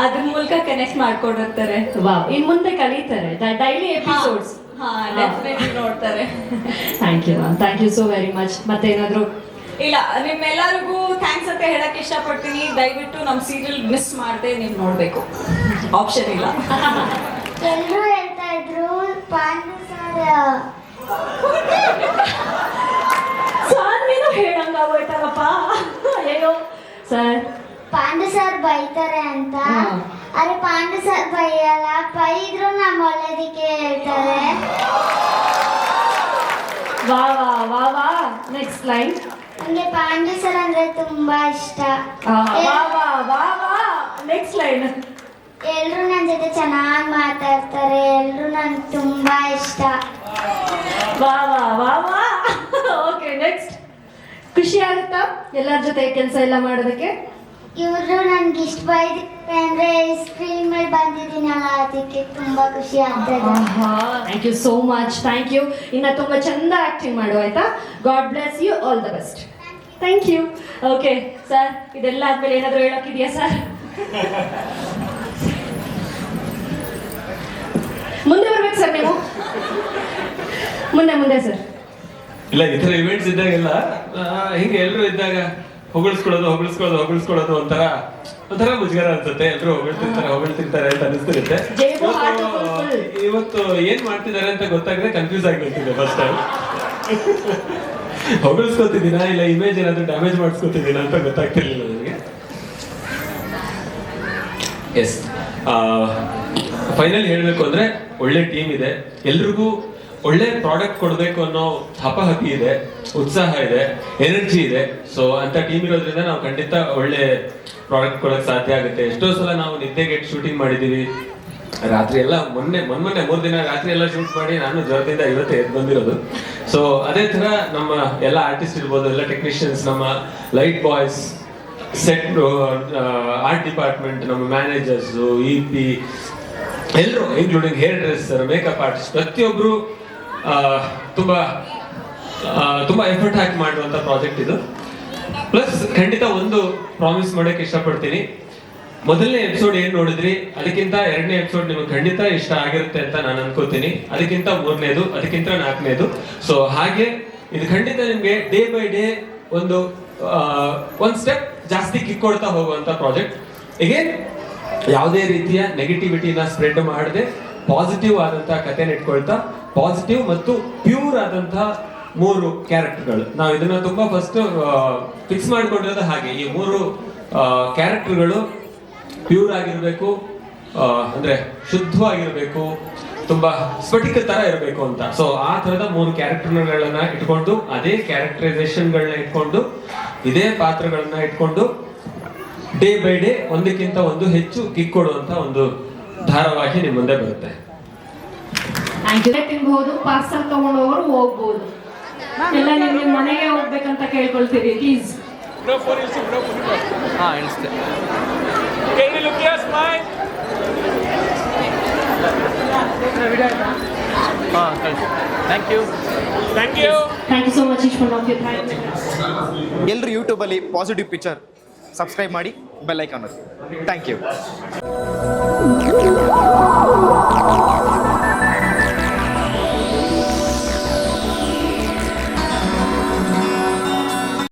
ಅದ್ರ ಮೂಲಕ ಕನೆಕ್ಟ್ ಮಾಡ್ಕೊಂಡಿರ್ತಾರೆ. ವಾವ್, ಇನ್ ಮುಂದೆ ಕಳೀತಾರೆ ಡೈಲಿ ಎಪಿಸೋಡ್ಸ್. ಡೆಫಿನೆಟ್ಲಿ ನೋಡ್ತಾರೆ. Thank you ma'am, thank you so very much. ಮತ್ತೇನಾದ್ರು? ಇಲ್ಲ, ನಿಮ್ಮೆಲ್ಲರಿಗೂ ಥ್ಯಾಂಕ್ಸ್ ಅಂತ ಹೇಳಕ್ ಇಷ್ಟಪಡ್ತೀನಿ. ದಯವಿಟ್ಟು ನಮ್ಮ ಸೀರಿಯಲ್ ಮಿಸ್ ಮಾಡದೆ ನೀವು ನೋಡ್ಬೇಕು, ಆಪ್ಷನ್ ಇಲ್ಲ. ಎಲ್ಲರೂ ಹೇಳ್ತಾ ಇದ್ರು ಪಾಂಡು ಸರ್ ನೀನು ಹೇಳಂಗಾಗೋಯ್ತಲ್ಲಪ್ಪ. ಅಯ್ಯೋ ಸರ್, ಪಾಂಡು ಸರ್ ಬೈತಾರೆ ಅಂತ. ಅರೆ ಪಾಂಡು ಸರ್ ಬೈಯಲ್ಲ, ಬೈದ್ರು ನಮ್ಮ ಒಳ್ಳೇದಕ್ಕೆ ಹೇಳ್ತಾರೆ. ವಾ ವಾ ವಾ ವಾ ನೆಕ್ಸ್ಟ್ ಲೈನ್. ನನಗೆ ಪಾಂಡು ಸರ್ ಅಂದ್ರೆ ತುಂಬಾ ಇಷ್ಟ. ವಾ ವಾ ವಾ ವಾ ನೆಕ್ಸ್ಟ್ ಲೈನ್. ಎಲ್ರು ನನ್ನ ಜೊತೆ ಚೆನ್ನಾಗಿ ಮಾತಾಡ್ತಾರೆ, ಎಲ್ರು ನಂಗೆ ತುಂಬಾ ಇಷ್ಟ. ವಾ ವಾ ವಾ ವಾ ಓಕೆ ನೆಕ್ಸ್ಟ್. ಖುಷಿ ಆಗುತ್ತಾ ಎಲ್ಲರ ಜೊತೆ ಕೆಲಸ ಎಲ್ಲ ಮಾಡೋದಕ್ಕೆ? ಇವರು ನನ್ಗೆ ಇಷ್ಟ ಬೈದ್ರೆ ಅಂದ್ರೆ ಸ್ಕ್ರೀನ್ ಮೇಲೆ ಬಂದಿದ್ದೀನಲ್ಲ, ಅದಕ್ಕೆ ತುಂಬಾ ಖುಷಿ ಆಗ್ತದೆ. Thank you so much, thank you. ಇನ್ನು ತುಂಬ ಚಂದ ಆಕ್ಟಿಂಗ್ ಮಾಡು ಆಯ್ತಾ. God bless you, all the best. Thank you. Okay sir, ಇದೆಲ್ಲ ಆದ್ಮೇಲೆ ಏನಾದರೂ ಹೇಳೋಕ್ಕಿದೆಯಾ ಸರ್? ಮುಂದೆ ಬರ್ಬೇಕು ಸರ್ ನೀವು, ಮುಂದೆ ಸರ್. ಇಲ್ಲ, ಈ ತರ ಇವೆಂಟ್ಸ್ ಇದ್ದಾಗೆಲ್ಲ ಹಿಂಗೆ ಎಲ್ಲರೂ ಇದ್ದಾಗ ಹೊಗಳಿಸ್ಕೊಳ್ಳೋದು ಒಂಥರ ಮುಜುಗರ ಅನ್ಸುತ್ತೆ. ಎಲ್ಲರೂ ಹೊಗಳ್ತಿರ್ತಾರೆ ಅಂತ ಅನಿಸ್ತಿರುತ್ತೆ. ಇವತ್ತು ಏನ್ ಮಾಡ್ತಿದ್ದಾರೆ ಅಂತ ಗೊತ್ತಾಗದೆ ಕನ್ಫ್ಯೂಸ್ ಆಗಿರ್ತಿದೆ ಫಸ್ಟ್ ಟೈಮ್. ಹೊಗಳಿಸ್ಕೊತಿದ್ದೀನಾ ಇಲ್ಲ ಇಮೇಜ್ ಏನಾದ್ರು ಡ್ಯಾಮೇಜ್ ಮಾಡಿಸ್ಕೊತಿದ್ದೀನಾ ಅಂತ ಗೊತ್ತಾಗ್ತಿರ್ಲಿಲ್ಲ ನನಗೆ. ಎಸ್, ಫೈನಲ್ ಹೇಳಬೇಕು ಅಂದ್ರೆ ಒಳ್ಳೆ ಟೀಮ್ ಇದೆ, ಎಲ್ರಿಗೂ ಒಳ್ಳೆ ಪ್ರಾಡಕ್ಟ್ ಕೊಡಬೇಕು ಅನ್ನೋ ಹಪಹಪಿ ಇದೆ, ಉತ್ಸಾಹ ಇದೆ, ಎನರ್ಜಿ ಇದೆ. ಸೊ ಅಂತ ಟೀಮ್ ಇರೋದ್ರಿಂದ ನಾವು ಖಂಡಿತ ಒಳ್ಳೆ ಪ್ರಾಡಕ್ಟ್ ಕೊಡಕ್ ಸಾಧ್ಯ ಆಗುತ್ತೆ. ಎಷ್ಟೋ ಸಲ ನಾವು ನಿದ್ದೆಗೆಟ್ಟು ಶೂಟಿಂಗ್ ಮಾಡಿದೀವಿ, ರಾತ್ರಿ ಎಲ್ಲ ಮೊನ್ನೆ 3 ದಿನ ರಾತ್ರಿ ಎಲ್ಲ ಶೂಟ್ ಮಾಡಿ ನಾನು ಜ್ವರದಿಂದ ಇವತ್ತೇ ಎದ್ದು ಬಂದಿರೋದು. ಸೊ ಅದೇ ತರ ನಮ್ಮ ಎಲ್ಲ ಆರ್ಟಿಸ್ಟ್ ಇರ್ಬೋದು, ಎಲ್ಲ ಟೆಕ್ನಿಷಿಯನ್ಸ್, ನಮ್ಮ light boys, set, art department, ನಮ್ಮ ಮ್ಯಾನೇಜರ್ಸ್, EP ಎಲ್ಲರೂ, including hair dresser, makeup artist, ಪ್ರತಿಯೊಬ್ರು ತುಂಬಾ ಎಫರ್ಟ್ ಹಾಕಿ ಮಾಡುವಂತ ಪ್ರಾಜೆಕ್ಟ್ ಇದು. ಪ್ಲಸ್ ಖಂಡಿತ ಒಂದು ಪ್ರಾಮಿಸ್ ಮಾಡಕ್ಕೆ ಇಷ್ಟಪಡ್ತೀನಿ, ಮೊದಲನೇ ಎಪಿಸೋಡ್ ಏನ್ ನೋಡಿದ್ರಿ ಅದಕ್ಕಿಂತ 2ನೇ ಎಪಿಸೋಡ್ ನಿಮ್ಗೆ ಖಂಡಿತ ಇಷ್ಟ ಆಗಿರುತ್ತೆ ಅಂತ ನಾನು ಅನ್ಕೋತೀನಿ. ಅದಕ್ಕಿಂತ 3ನೇದು, ಅದಕ್ಕಿಂತ 4ನೇದು. ಸೊ ಹಾಗೆ ಇದು ಖಂಡಿತ ನಿಮ್ಗೆ ಡೇ ಬೈ ಡೇ ಒಂದ್ ಸ್ಟೆಪ್ ಜಾಸ್ತಿ ಕಿಕ್ ಕೊಡ್ತಾ ಹೋಗುವಂತ ಪ್ರಾಜೆಕ್ಟ್. ಹೀಗೆ ಯಾವುದೇ ರೀತಿಯ ನೆಗೆಟಿವಿಟಿನ ಸ್ಪ್ರೆಡ್ ಮಾಡದೆ ಪಾಸಿಟಿವ್ ಆದಂತಹ ಕಥೆನ ಇಟ್ಕೊಳ್ತಾ, ಪಾಸಿಟಿವ್ ಮತ್ತು ಪ್ಯೂರ್ ಆದಂತಹ 3 ಕ್ಯಾರೆಕ್ಟರ್ಗಳು. ನಾವು ಇದನ್ನ ತುಂಬಾ ಫಸ್ಟ್ ಫಿಕ್ಸ್ ಮಾಡ್ಕೊಂಡಿರೋದು ಹಾಗೆ, ಈ 3 ಕ್ಯಾರೆಕ್ಟರ್ಗಳು ಪ್ಯೂರ್ ಆಗಿರ್ಬೇಕು, ಅಂದ್ರೆ ಶುದ್ಧವಾಗಿರ್ಬೇಕು, ತುಂಬಾ ಸ್ಫಟಿಕ ತರ ಇರಬೇಕು ಅಂತ. ಸೊ ಆ ತರದ 3 ಕ್ಯಾರೆಕ್ಟರ್ಗಳನ್ನ ಇಟ್ಕೊಂಡು, ಅದೇ ಕ್ಯಾರೆಕ್ಟರೈಸೇಷನ್ಗಳನ್ನ ಇಟ್ಕೊಂಡು, ಇದೇ ಪಾತ್ರಗಳನ್ನ ಇಟ್ಕೊಂಡು ಡೇ ಬೈ ಡೇ ಒಂದಕ್ಕಿಂತ ಒಂದು ಹೆಚ್ಚು ಕಿಕ್ ಕೊಡುವಂತ ಒಂದು ಧಾರಾವಾಹಿ ನಿಮ್ಮ ಮುಂದೆ ಬರುತ್ತೆ. ತಿನ್ಬಹುದು, ಪಾರ್ಸಲ್ ತಗೊಂಡವರು ಹೋಗ್ಬೋದು, ಎಲ್ಲ ನಿಮ್ಮ ಮನೆಗೆ ಹೋಗ್ಬೇಕಂತ ಕೇಳ್ಕೊಳ್ತೀವಿ please. Thank you so much each one of you. ಎಲ್ಲರೂ ಯೂಟ್ಯೂಬಲ್ಲಿ ಪಾಸಿಟಿವ್ ಪಿಕ್ಚರ್ ಸಬ್ಸ್ಕ್ರೈಬ್ ಮಾಡಿ, ಬೆಲ್ ಐಕಾನ್ ಒತ್ತಿ. Thank you.